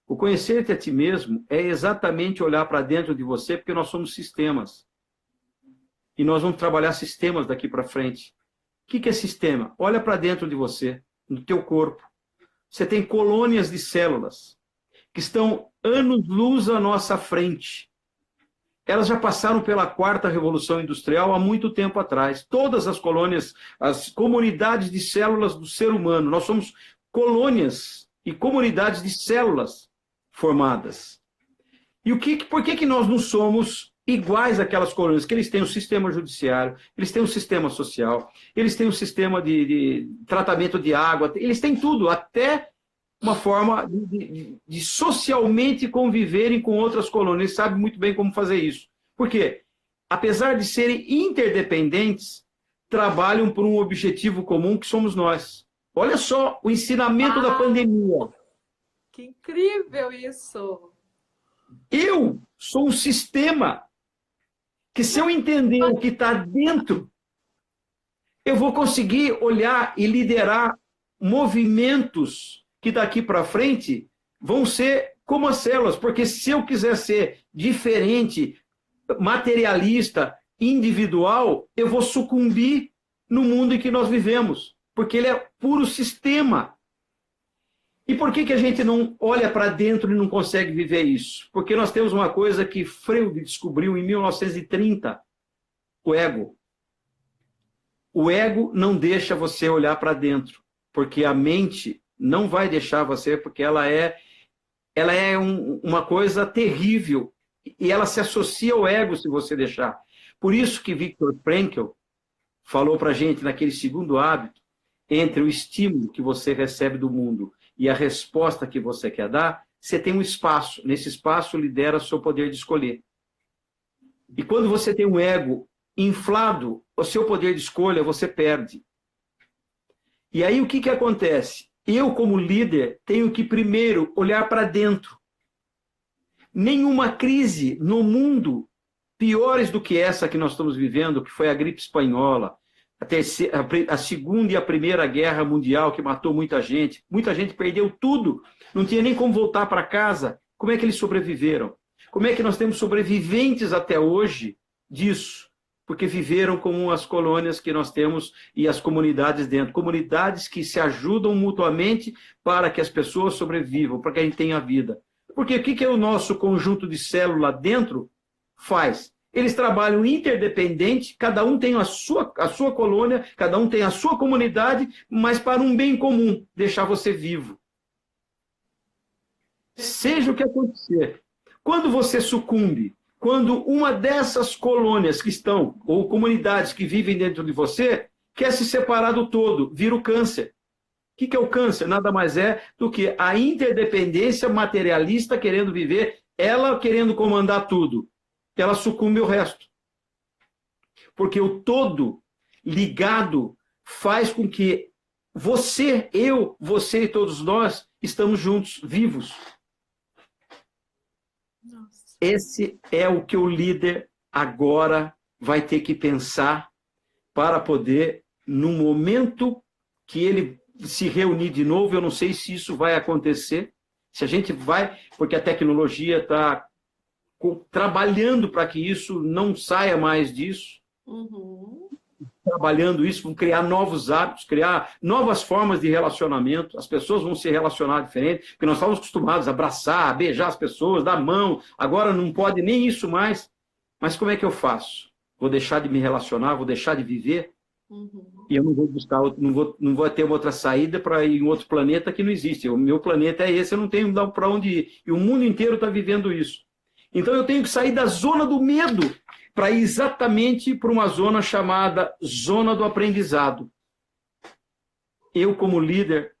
O conhecer-te a ti mesmo é exatamente olhar para dentro de você, porque nós somos sistemas. E nós vamos trabalhar sistemas daqui para frente. O que é sistema? Olha para dentro de você, no teu corpo. Você tem colônias de células que estão anos-luz à nossa frente. Elas já passaram pela quarta revolução industrial há muito tempo atrás. Todas as colônias, as comunidades de células do ser humano, nós somos colônias e comunidades de células formadas. E por que nós não somos iguais àquelas colônias? Que eles têm um sistema judiciário, eles têm um sistema social, eles têm um sistema de tratamento de água, eles têm tudo, até uma forma de socialmente conviverem com outras colônias. Eles sabem muito bem como fazer isso. Por quê? Apesar de serem interdependentes, trabalham por um objetivo comum que somos nós. Olha só o ensinamento da pandemia. Que incrível isso! Eu sou um sistema que, se eu entender o que está dentro, eu vou conseguir olhar e liderar movimentos que daqui para frente vão ser como as células, porque se eu quiser ser diferente, materialista, individual, eu vou sucumbir no mundo em que nós vivemos, porque ele é puro sistema. E por que a gente não olha para dentro e não consegue viver isso? Porque nós temos uma coisa que Freud descobriu em 1930, o ego. O ego não deixa você olhar para dentro, porque a mente não vai deixar você, porque ela é uma coisa terrível, e ela se associa ao ego se você deixar. Por isso que Viktor Frankl falou para a gente, naquele segundo hábito, entre o estímulo que você recebe do mundo e a resposta que você quer dar, você tem um espaço. Nesse espaço, lidera o seu poder de escolher. E quando você tem um ego inflado, o seu poder de escolha, você perde. E aí o que acontece? Eu, como líder, tenho que primeiro olhar para dentro. Nenhuma crise no mundo piores do que essa que nós estamos vivendo, que foi a gripe espanhola, a Segunda e a Primeira Guerra Mundial, que matou muita gente perdeu tudo, não tinha nem como voltar para casa. Como é que eles sobreviveram? Como é que nós temos sobreviventes até hoje disso? Porque viveram como as colônias que nós temos e as comunidades dentro. Comunidades que se ajudam mutuamente para que as pessoas sobrevivam, para que a gente tenha vida. Porque o que o nosso conjunto de célula dentro faz? Eles trabalham interdependente, cada um tem a sua colônia, cada um tem a sua comunidade, mas para um bem comum, deixar você vivo. Seja o que acontecer. Quando você sucumbe, quando uma dessas colônias que estão, ou comunidades que vivem dentro de você, quer se separar do todo, vira o câncer. O que é o câncer? Nada mais é do que a interdependência materialista querendo viver, ela querendo comandar tudo. Ela sucumbe ao resto. Porque o todo ligado faz com que você, eu, você e todos nós estamos juntos, vivos. Nossa. Esse é o que o líder agora vai ter que pensar para poder, no momento que ele se reunir de novo, eu não sei se isso vai acontecer, se a gente vai, porque a tecnologia está trabalhando para que isso não saia mais disso, trabalhando isso, vão criar novos hábitos, criar novas formas de relacionamento, as pessoas vão se relacionar diferente, porque nós estávamos acostumados a abraçar, a beijar as pessoas, dar mão, agora não pode nem isso mais. Mas como é que eu faço? Vou deixar de me relacionar, vou deixar de viver? E eu não vou buscar, não vou ter outra saída para ir em outro planeta que não existe. O meu planeta é esse, eu não tenho para onde ir. E o mundo inteiro está vivendo isso. Então eu tenho que sair da zona do medo para ir exatamente para uma zona chamada zona do aprendizado. Eu, como líder,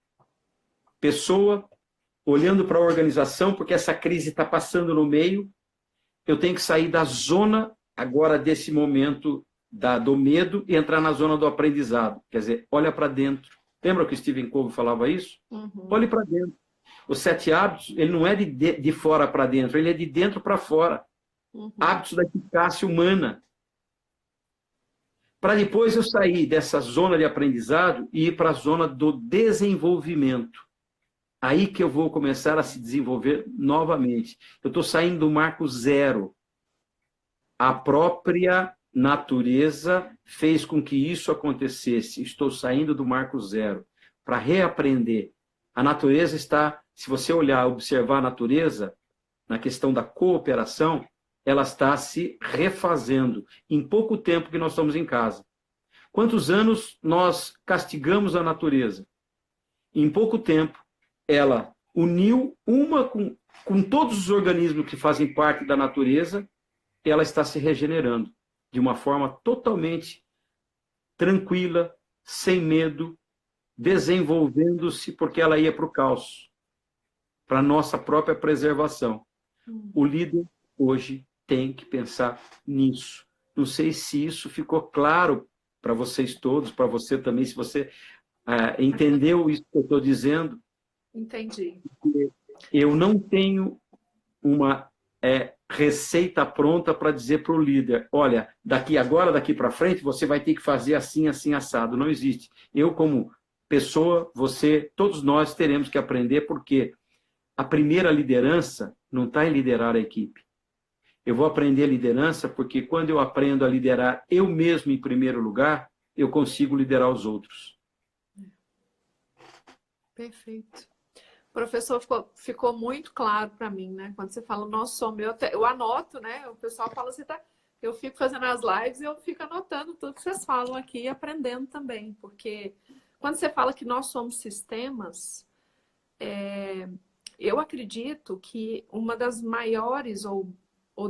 pessoa, olhando para a organização, porque essa crise está passando no meio, eu tenho que sair da zona, agora desse momento do medo, e entrar na zona do aprendizado. Quer dizer, olha para dentro. Lembra que o Stephen Covey falava isso? Olhe para dentro. Os 7 hábitos, ele não é de fora para dentro, ele é de dentro para fora. Hábitos da eficácia humana. para depois eu sair dessa zona de aprendizado e ir para a zona do desenvolvimento. Aí que eu vou começar a se desenvolver novamente. Eu estou saindo do marco zero. A própria natureza fez com que isso acontecesse. Estou saindo do marco zero para reaprender. A natureza está, se você olhar, observar a natureza, na questão da cooperação, ela está se refazendo em pouco tempo que nós estamos em casa. Quantos anos nós castigamos a natureza? Em pouco tempo, ela uniu uma com todos os organismos que fazem parte da natureza, ela está se regenerando de uma forma totalmente tranquila, sem medo, desenvolvendo-se, porque ela ia para o caos, para a nossa própria preservação. O líder hoje tem que pensar nisso. Não sei se isso ficou claro para vocês todos, para você também, se você entendeu isso que eu estou dizendo. Entendi. Eu não tenho uma receita pronta para dizer para o líder, olha, daqui para frente, você vai ter que fazer assim, assim, assado. Não existe. Eu, como pessoa, você, todos nós teremos que aprender, porque a primeira liderança não está em liderar a equipe. Eu vou aprender liderança porque quando eu aprendo a liderar eu mesmo em primeiro lugar, eu consigo liderar os outros. Perfeito. Professor, ficou muito claro para mim, né? Quando você fala nós somos, eu anoto, né? O pessoal fala assim, tá? Eu fico fazendo as lives e eu fico anotando tudo que vocês falam aqui e aprendendo também, porque quando você fala que nós somos sistemas, eu acredito que uma das maiores ou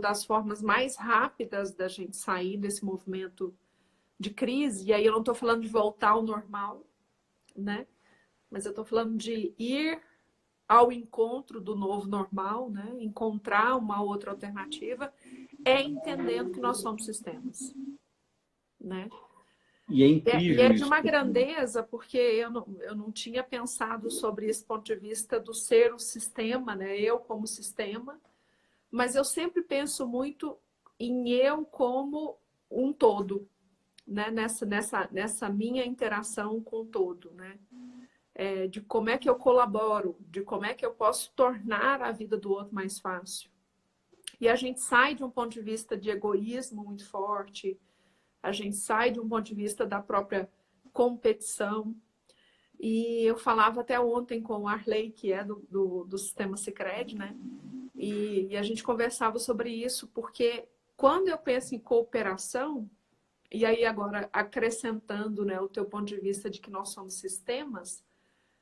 das formas mais rápidas da gente sair desse movimento de crise, e aí eu não estou falando de voltar ao normal, né? Mas eu estou falando de ir ao encontro do novo normal, né? Encontrar uma outra alternativa, entendendo que nós somos sistemas, né? E é incrível de isso. uma grandeza, porque eu não tinha pensado sobre esse ponto de vista do ser o sistema, né? Eu como sistema, mas eu sempre penso muito em eu como um todo, né? Nessa minha interação com o todo, né? De como é que eu colaboro, de como é que eu posso tornar a vida do outro mais fácil. E a gente sai de um ponto de vista de egoísmo muito forte, a gente sai de um ponto de vista da própria competição. E eu falava até ontem com o Arley, que é do Sistema Sicredi, né? E a gente conversava sobre isso, porque quando eu penso em cooperação, e aí agora acrescentando, né, o teu ponto de vista de que nós somos sistemas,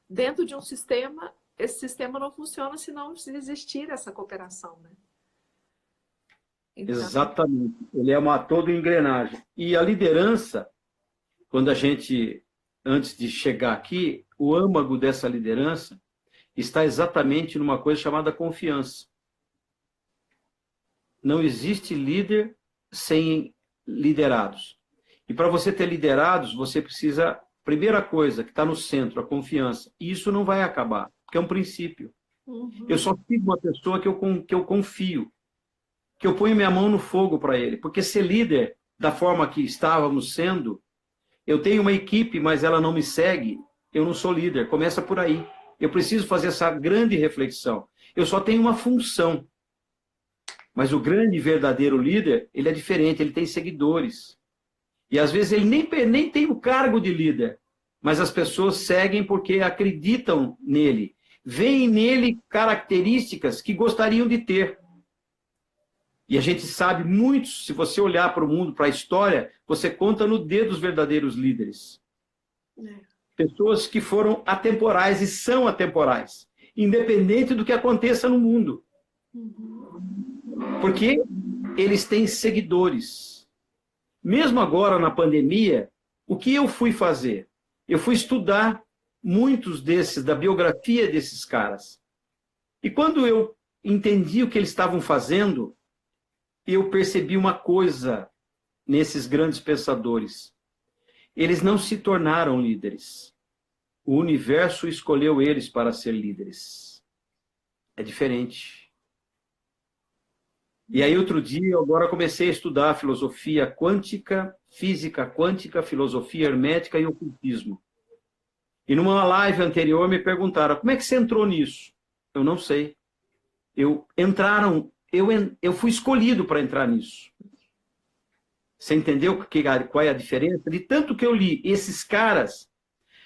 dentro de um sistema, esse sistema não funciona se não existir essa cooperação, né? Então... Exatamente. Ele é uma toda engrenagem. E a liderança, quando a gente, antes de chegar aqui, o âmago dessa liderança está exatamente numa coisa chamada confiança. Não existe líder sem liderados. E para você ter liderados, você precisa, primeira coisa que está no centro, a confiança. E isso não vai acabar, porque é um princípio. Eu só sigo uma pessoa que eu confio, que eu ponho minha mão no fogo para ele. Porque ser líder da forma que estávamos sendo, eu tenho uma equipe, mas ela não me segue, eu não sou líder. Começa por aí. Eu preciso fazer essa grande reflexão. Eu só tenho uma função. Mas o grande e verdadeiro líder, ele é diferente, ele tem seguidores. E às vezes ele nem tem o cargo de líder, mas as pessoas seguem porque acreditam nele. Veem nele características que gostariam de ter. E a gente sabe muitos, se você olhar para o mundo, para a história, você conta no dedo os verdadeiros líderes. Pessoas que foram atemporais e são atemporais, independente do que aconteça no mundo. Porque eles têm seguidores. Mesmo agora na pandemia, o que eu fui fazer? Eu fui estudar muitos desses, da biografia desses caras. E quando eu entendi o que eles estavam fazendo, eu percebi uma coisa nesses grandes pensadores. Eles não se tornaram líderes. O universo escolheu eles para ser líderes. É diferente. E aí, outro dia, eu agora comecei a estudar filosofia quântica, física quântica, filosofia hermética e ocultismo. E numa live anterior me perguntaram, como é que você entrou nisso? Eu não sei. Eu fui escolhido para entrar nisso. Você entendeu qual é a diferença? De tanto que eu li esses caras,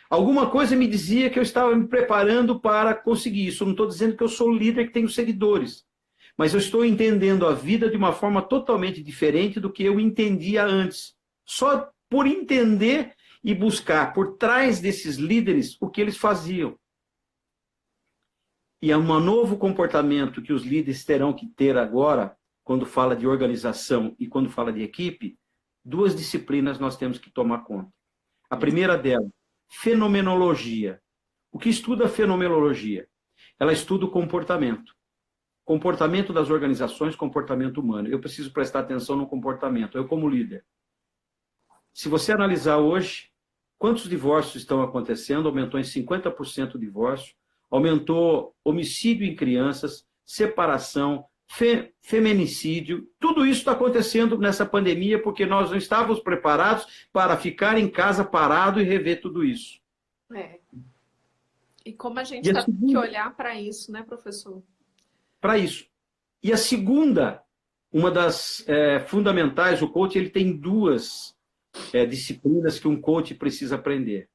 alguma coisa me dizia que eu estava me preparando para conseguir isso. Eu não estou dizendo que eu sou o líder que tenho seguidores. Mas eu estou entendendo a vida de uma forma totalmente diferente do que eu entendia antes. Só por entender e buscar por trás desses líderes o que eles faziam. E é um novo comportamento que os líderes terão que ter agora, quando fala de organização e quando fala de equipe, duas disciplinas nós temos que tomar conta. A primeira delas, fenomenologia. O que estuda a fenomenologia? Ela estuda o comportamento. Comportamento das organizações, comportamento humano. Eu preciso prestar atenção no comportamento, eu como líder. Se você analisar hoje, quantos divórcios estão acontecendo, aumentou em 50% o divórcio, aumentou homicídio em crianças, separação, feminicídio, tudo isso está acontecendo nessa pandemia porque nós não estávamos preparados para ficar em casa parado e rever tudo isso. E como a gente tem que olhar para isso, né, professor? Para isso. E a segunda, uma das fundamentais, o coach ele tem duas disciplinas que um coach precisa aprender.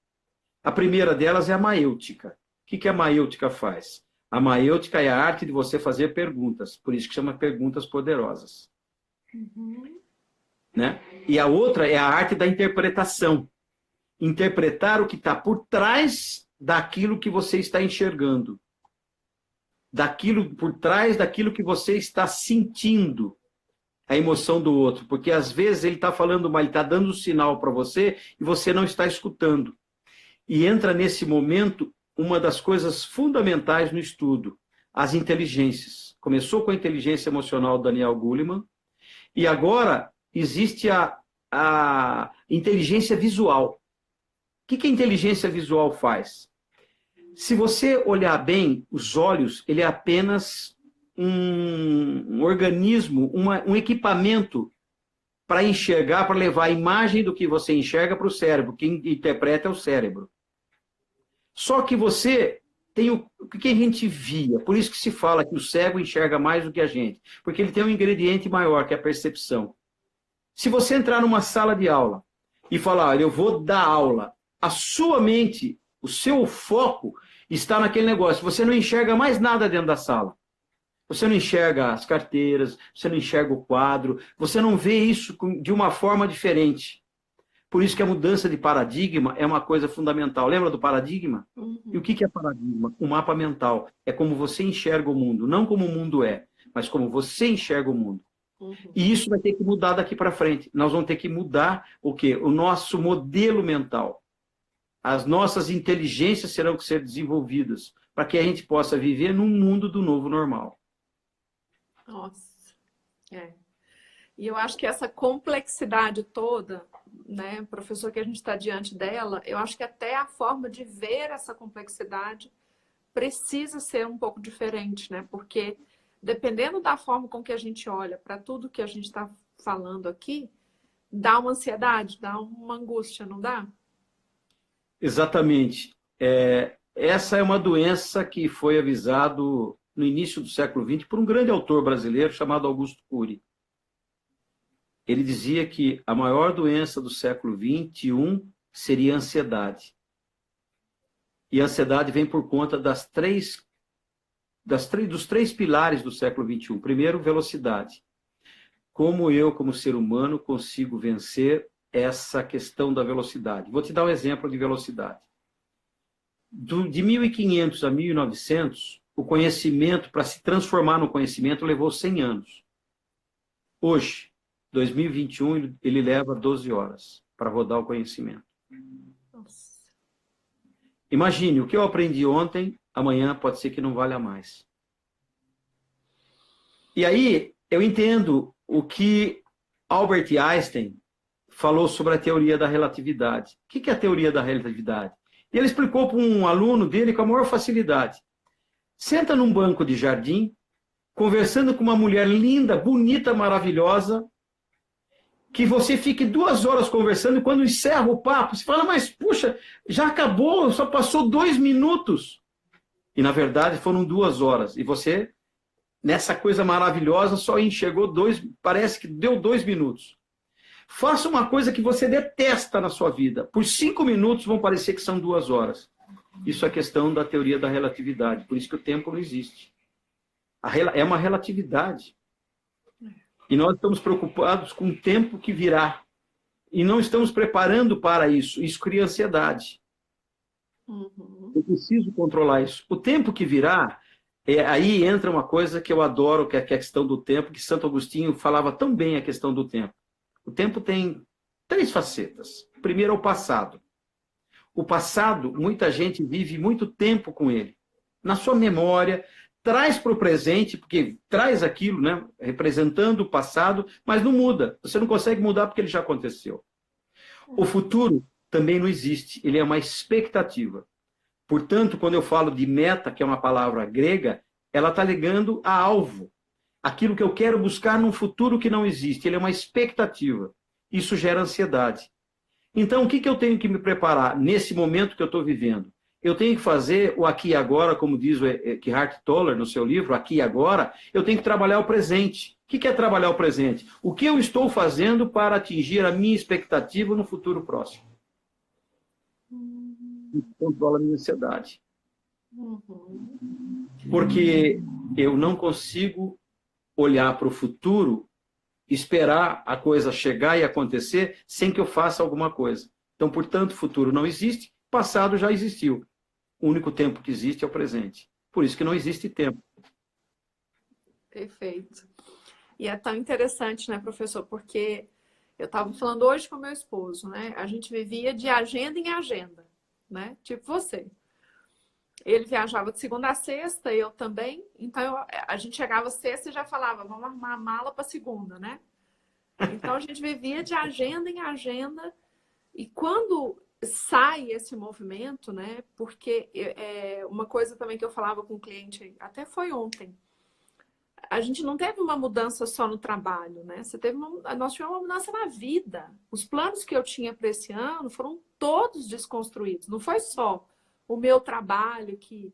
A primeira delas é a maêutica. O que a maêutica faz? A maêutica é a arte de você fazer perguntas, por isso que chama perguntas poderosas. Né? E a outra é a arte da interpretação. Interpretar o que está por trás daquilo que você está enxergando. Por trás daquilo que você está sentindo. A emoção do outro. Porque às vezes ele está falando mal, ele está dando um sinal para você e você não está escutando. E entra nesse momento uma das coisas fundamentais no estudo, as inteligências. Começou com a inteligência emocional do Daniel Goleman, e agora existe a inteligência visual. O que a inteligência visual faz? Se você olhar bem, os olhos, ele é apenas um organismo, um equipamento para enxergar, para levar a imagem do que você enxerga para o cérebro. Quem interpreta é o cérebro. Só que você tem o que a gente via. Por isso que se fala que o cego enxerga mais do que a gente. Porque ele tem um ingrediente maior, que é a percepção. Se você entrar numa sala de aula e falar, olha, eu vou dar aula, a sua mente, o seu foco está naquele negócio. Você não enxerga mais nada dentro da sala. Você não enxerga as carteiras, você não enxerga o quadro, você não vê isso de uma forma diferente. Por isso que a mudança de paradigma é uma coisa fundamental. Lembra do paradigma? E o que é paradigma? Um mapa mental. É como você enxerga o mundo. Não como o mundo é, mas como você enxerga o mundo. E isso vai ter que mudar daqui para frente. Nós vamos ter que mudar o quê? O nosso modelo mental. As nossas inteligências terão que ser desenvolvidas para que a gente possa viver num mundo do novo normal. Nossa. E eu acho que essa complexidade toda, né, professor, que a gente está diante dela, eu acho que até a forma de ver essa complexidade precisa ser um pouco diferente, né? Porque dependendo da forma com que a gente olha para tudo que a gente está falando aqui, dá uma ansiedade, dá uma angústia, não dá? Exatamente. Essa é uma doença que foi avisado no início do século XX por um grande autor brasileiro chamado Augusto Cury. Ele dizia que a maior doença do século XXI seria a ansiedade. E a ansiedade vem por conta dos três pilares do século XXI. Primeiro, velocidade. Como eu, como ser humano, consigo vencer essa questão da velocidade? Vou te dar um exemplo de velocidade. De 1500 a 1900, o conhecimento, para se transformar no conhecimento, levou 100 anos. Hoje, 2021, ele leva 12 horas para rodar o conhecimento. Nossa. Imagine, o que eu aprendi ontem, amanhã pode ser que não valha mais. E aí, eu entendo o que Albert Einstein falou sobre a teoria da relatividade. O que é a teoria da relatividade? E ele explicou para um aluno dele com a maior facilidade. Senta num banco de jardim conversando com uma mulher linda, bonita, maravilhosa, que você fique 2 horas conversando e quando encerra o papo, você fala, mas puxa, já acabou, só passou 2 minutos. E na verdade foram 2 horas. E você, nessa coisa maravilhosa, só enxergou parece que deu 2 minutos. Faça uma coisa que você detesta na sua vida. Por 5 minutos vão parecer que são 2 horas. Isso é questão da teoria da relatividade. Por isso que o tempo não existe. É uma relatividade. E nós estamos preocupados com o tempo que virá. E não estamos preparando para isso. Isso cria ansiedade. Eu preciso controlar isso. O tempo que virá, aí entra uma coisa que eu adoro, que é a questão do tempo, que Santo Agostinho falava tão bem a questão do tempo. O tempo tem 3 facetas. Primeiro é o passado. O passado, muita gente vive muito tempo com ele. Na sua memória, traz para o presente, porque traz aquilo, né, representando o passado, mas não muda. Você não consegue mudar porque ele já aconteceu. O futuro também não existe, ele é uma expectativa. Portanto, quando eu falo de meta, que é uma palavra grega, ela está ligando a alvo. Aquilo que eu quero buscar num futuro que não existe, ele é uma expectativa. Isso gera ansiedade. Então, o que eu tenho que me preparar nesse momento que eu estou vivendo? Eu tenho que fazer o aqui e agora, como diz o Eckhart Tolle no seu livro, Aqui e Agora, eu tenho que trabalhar o presente. O que é trabalhar o presente? O que eu estou fazendo para atingir a minha expectativa no futuro próximo? Isso controla a minha ansiedade. Porque eu não consigo olhar para o futuro, esperar a coisa chegar e acontecer sem que eu faça alguma coisa. Então, portanto, futuro não existe, passado já existiu. O único tempo que existe é o presente. Por isso que não existe tempo. Perfeito. E é tão interessante, né, professor? Porque eu estava falando hoje com meu esposo, né? A gente vivia de agenda em agenda, né? Tipo você. Ele viajava de segunda a sexta, eu também. Então, a gente chegava sexta e já falava, vamos arrumar a mala para segunda, né? Então, a gente vivia de agenda em agenda. E quando sai esse movimento, né? Porque uma coisa também que eu falava com o cliente, até foi ontem, a gente não teve uma mudança só no trabalho, né? Nós tivemos uma mudança na vida. Os planos que eu tinha para esse ano foram todos desconstruídos. Não foi só o meu trabalho que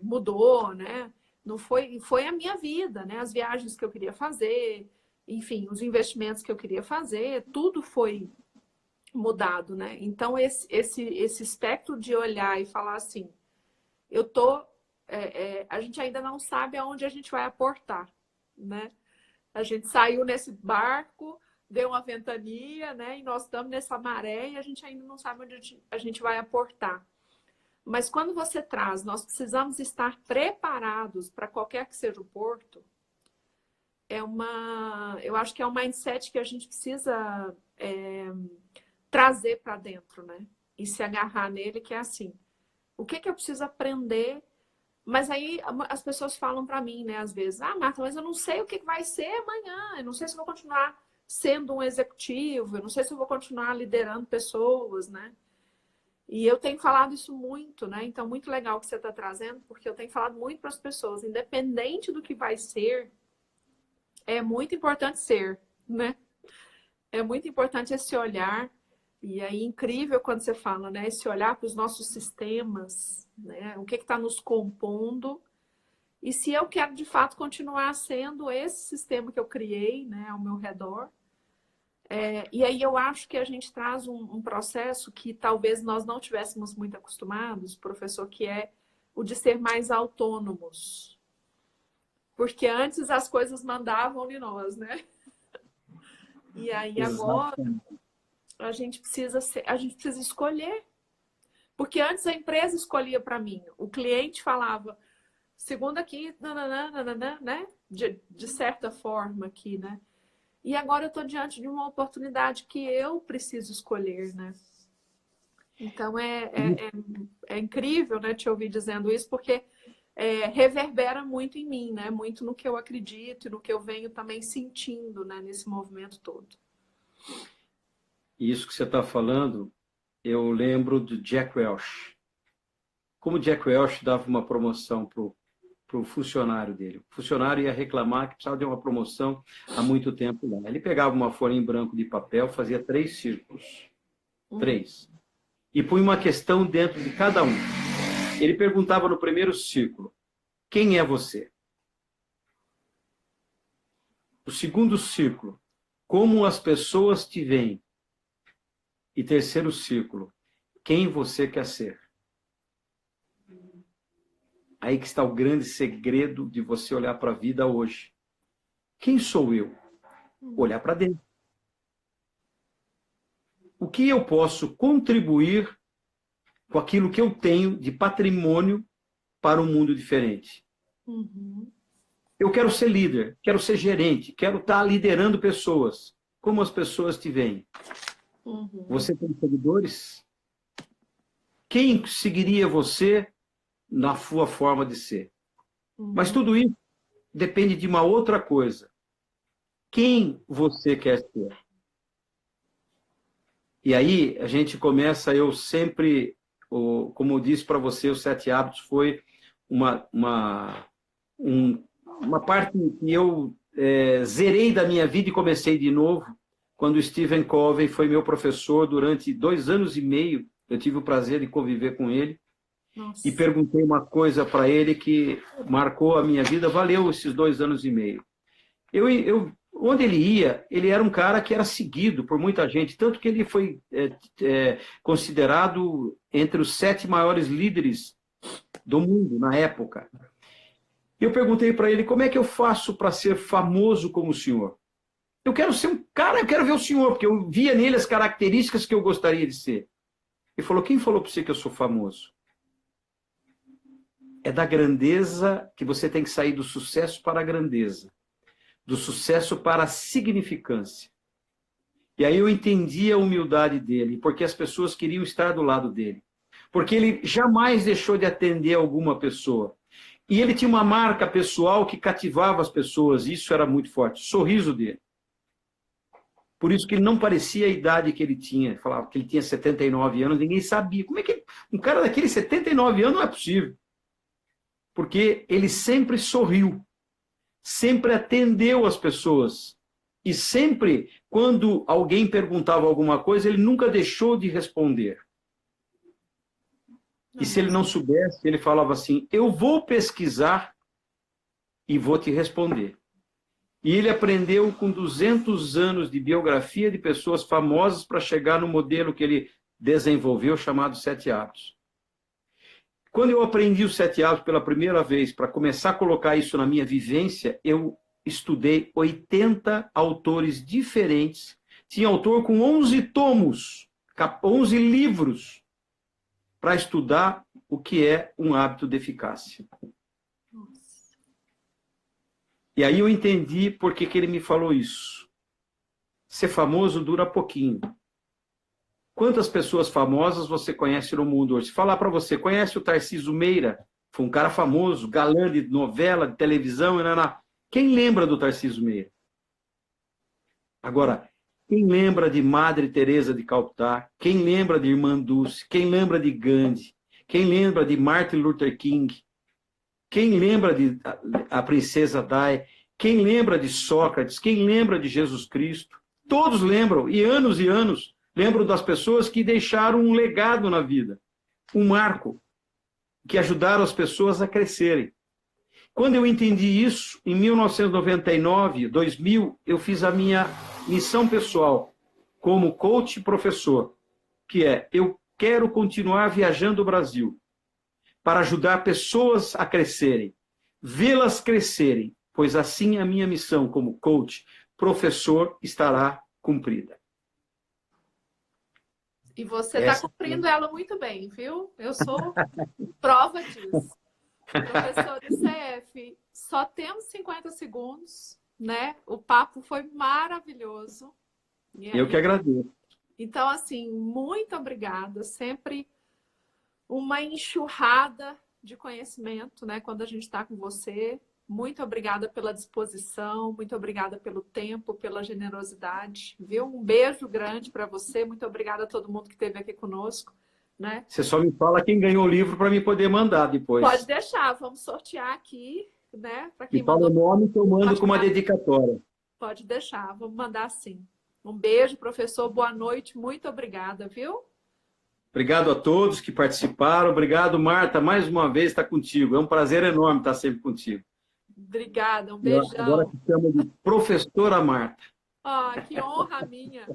mudou, né? Não foi a minha vida, né? As viagens que eu queria fazer, enfim, os investimentos que eu queria fazer, tudo foi mudado, né? Então, esse espectro de olhar e falar assim, a gente ainda não sabe aonde a gente vai aportar, né? A gente saiu nesse barco, deu uma ventania, né? E nós estamos nessa maré e a gente ainda não sabe onde a gente vai aportar. Mas quando você traz, nós precisamos estar preparados para qualquer que seja o porto, eu acho que é um mindset que a gente precisa trazer para dentro, né? E se agarrar nele, que é assim, o que eu preciso aprender? Mas aí as pessoas falam para mim, né, às vezes, Marta, mas eu não sei o que vai ser amanhã, eu não sei se vou continuar sendo um executivo, eu não sei se eu vou continuar liderando pessoas, né? E eu tenho falado isso muito, né? Então, muito legal que você está trazendo, porque eu tenho falado muito para as pessoas, independente do que vai ser, é muito importante ser, né? É muito importante esse olhar. E aí, incrível quando você fala, né? Esse olhar para os nossos sistemas, né? O que está nos compondo. E se eu quero, de fato, continuar sendo esse sistema que eu criei, né? Ao meu redor. E aí eu acho que a gente traz um processo que talvez nós não tivéssemos muito acostumados, professor, que é o de ser mais autônomos. Porque antes as coisas mandavam em nós, né? E aí agora a gente precisa escolher. Porque antes a empresa escolhia para mim. O cliente falava, segunda aqui, nananana, né? De certa forma aqui, né? E agora eu estou diante de uma oportunidade que eu preciso escolher, né? Então é incrível, né, te ouvir dizendo isso, porque reverbera muito em mim, né? Muito no que eu acredito e no que eu venho também sentindo, né, nesse movimento todo. Isso que você está falando, eu lembro do Jack Welch. Como Jack Welch dava uma promoção para o o funcionário dele. O funcionário ia reclamar que precisava de uma promoção há muito tempo lá. Ele pegava uma folha em branco de papel, fazia 3 círculos. 3. E punha uma questão dentro de cada um. Ele perguntava no primeiro círculo: quem é você? O segundo círculo: como as pessoas te veem? E terceiro círculo: quem você quer ser? Aí que está o grande segredo de você olhar para a vida hoje. Quem sou eu? Olhar para dentro. O que eu posso contribuir com aquilo que eu tenho de patrimônio para um mundo diferente? Eu quero ser líder, quero ser gerente, quero estar liderando pessoas. Como as pessoas te veem? Você tem seguidores? Quem seguiria você na sua forma de ser? Mas tudo isso depende de uma outra coisa. Quem você quer ser? E aí a gente começa, eu sempre, como eu disse para você, os 7 hábitos foi uma parte que eu zerei da minha vida e comecei de novo, quando o Stephen Covey foi meu professor durante 2 anos e meio. Eu tive o prazer de conviver com ele. Nossa. E perguntei uma coisa para ele que marcou a minha vida, valeu esses 2 anos e meio. Onde ele ia, ele era um cara que era seguido por muita gente, tanto que ele foi considerado entre os 7 maiores líderes do mundo na época. Eu perguntei para ele: como é que eu faço para ser famoso como o senhor? Eu quero ser um cara, eu quero ver o senhor, porque eu via nele as características que eu gostaria de ser. Ele falou: quem falou para você que eu sou famoso? É da grandeza que você tem que sair do sucesso para a grandeza, do sucesso para a significância. E aí eu entendi a humildade dele, porque as pessoas queriam estar do lado dele. Porque ele jamais deixou de atender alguma pessoa. E ele tinha uma marca pessoal que cativava as pessoas, e isso era muito forte, o sorriso dele. Por isso que ele não parecia a idade que ele tinha. Falava que ele tinha 79 anos, ninguém sabia. Como é que um cara daqueles 79 anos não é possível? Porque ele sempre sorriu, sempre atendeu as pessoas. E sempre, quando alguém perguntava alguma coisa, ele nunca deixou de responder. E se ele não soubesse, ele falava assim: eu vou pesquisar e vou te responder. E ele aprendeu com 200 anos de biografia de pessoas famosas para chegar no modelo que ele desenvolveu, chamado 7 hábitos. Quando eu aprendi os 7 hábitos pela primeira vez, para começar a colocar isso na minha vivência, eu estudei 80 autores diferentes. Tinha autor com 11 tomos, 11 livros, para estudar o que é um hábito de eficácia. E aí eu entendi por que ele me falou isso. Ser famoso dura pouquinho. Quantas pessoas famosas você conhece no mundo hoje? Se falar para você, conhece o Tarcísio Meira? Foi um cara famoso, galã de novela, de televisão. Quem lembra do Tarcísio Meira? Agora, quem lembra de Madre Teresa de Calcutá? Quem lembra de Irmã Dulce? Quem lembra de Gandhi? Quem lembra de Martin Luther King? Quem lembra de a Princesa Di? Quem lembra de Sócrates? Quem lembra de Jesus Cristo? Todos lembram, e anos, lembram das pessoas que deixaram um legado na vida, um marco, que ajudaram as pessoas a crescerem. Quando eu entendi isso, em 1999, 2000, eu fiz a minha missão pessoal como coach e professor, que é: eu quero continuar viajando o Brasil para ajudar pessoas a crescerem, vê-las crescerem, pois assim a minha missão como coach, professor, estará cumprida. E você está cumprindo ela muito bem, viu? Eu sou prova disso. Professor do CF, só temos 50 segundos, né? O papo foi maravilhoso. Eu que agradeço. Então, assim, muito obrigada. Sempre uma enxurrada de conhecimento, né? Quando a gente está com você. Muito obrigada pela disposição, muito obrigada pelo tempo, pela generosidade, viu? Um beijo grande para você, muito obrigada a todo mundo que esteve aqui conosco né? Você só me fala quem ganhou o livro para me poder mandar depois. Pode deixar, vamos sortear aqui, né? Para quem Me fala o mandou. nome que eu mando com uma dedicatória. Pode deixar, vamos mandar sim. Um beijo, professor, boa noite, muito obrigada, viu? Obrigado a todos que participaram. Obrigado, Marta, mais uma vez estar contigo. É um prazer enorme estar sempre contigo. Obrigada, um Agora beijão. te chamo de professora Marta. Ah, que honra minha.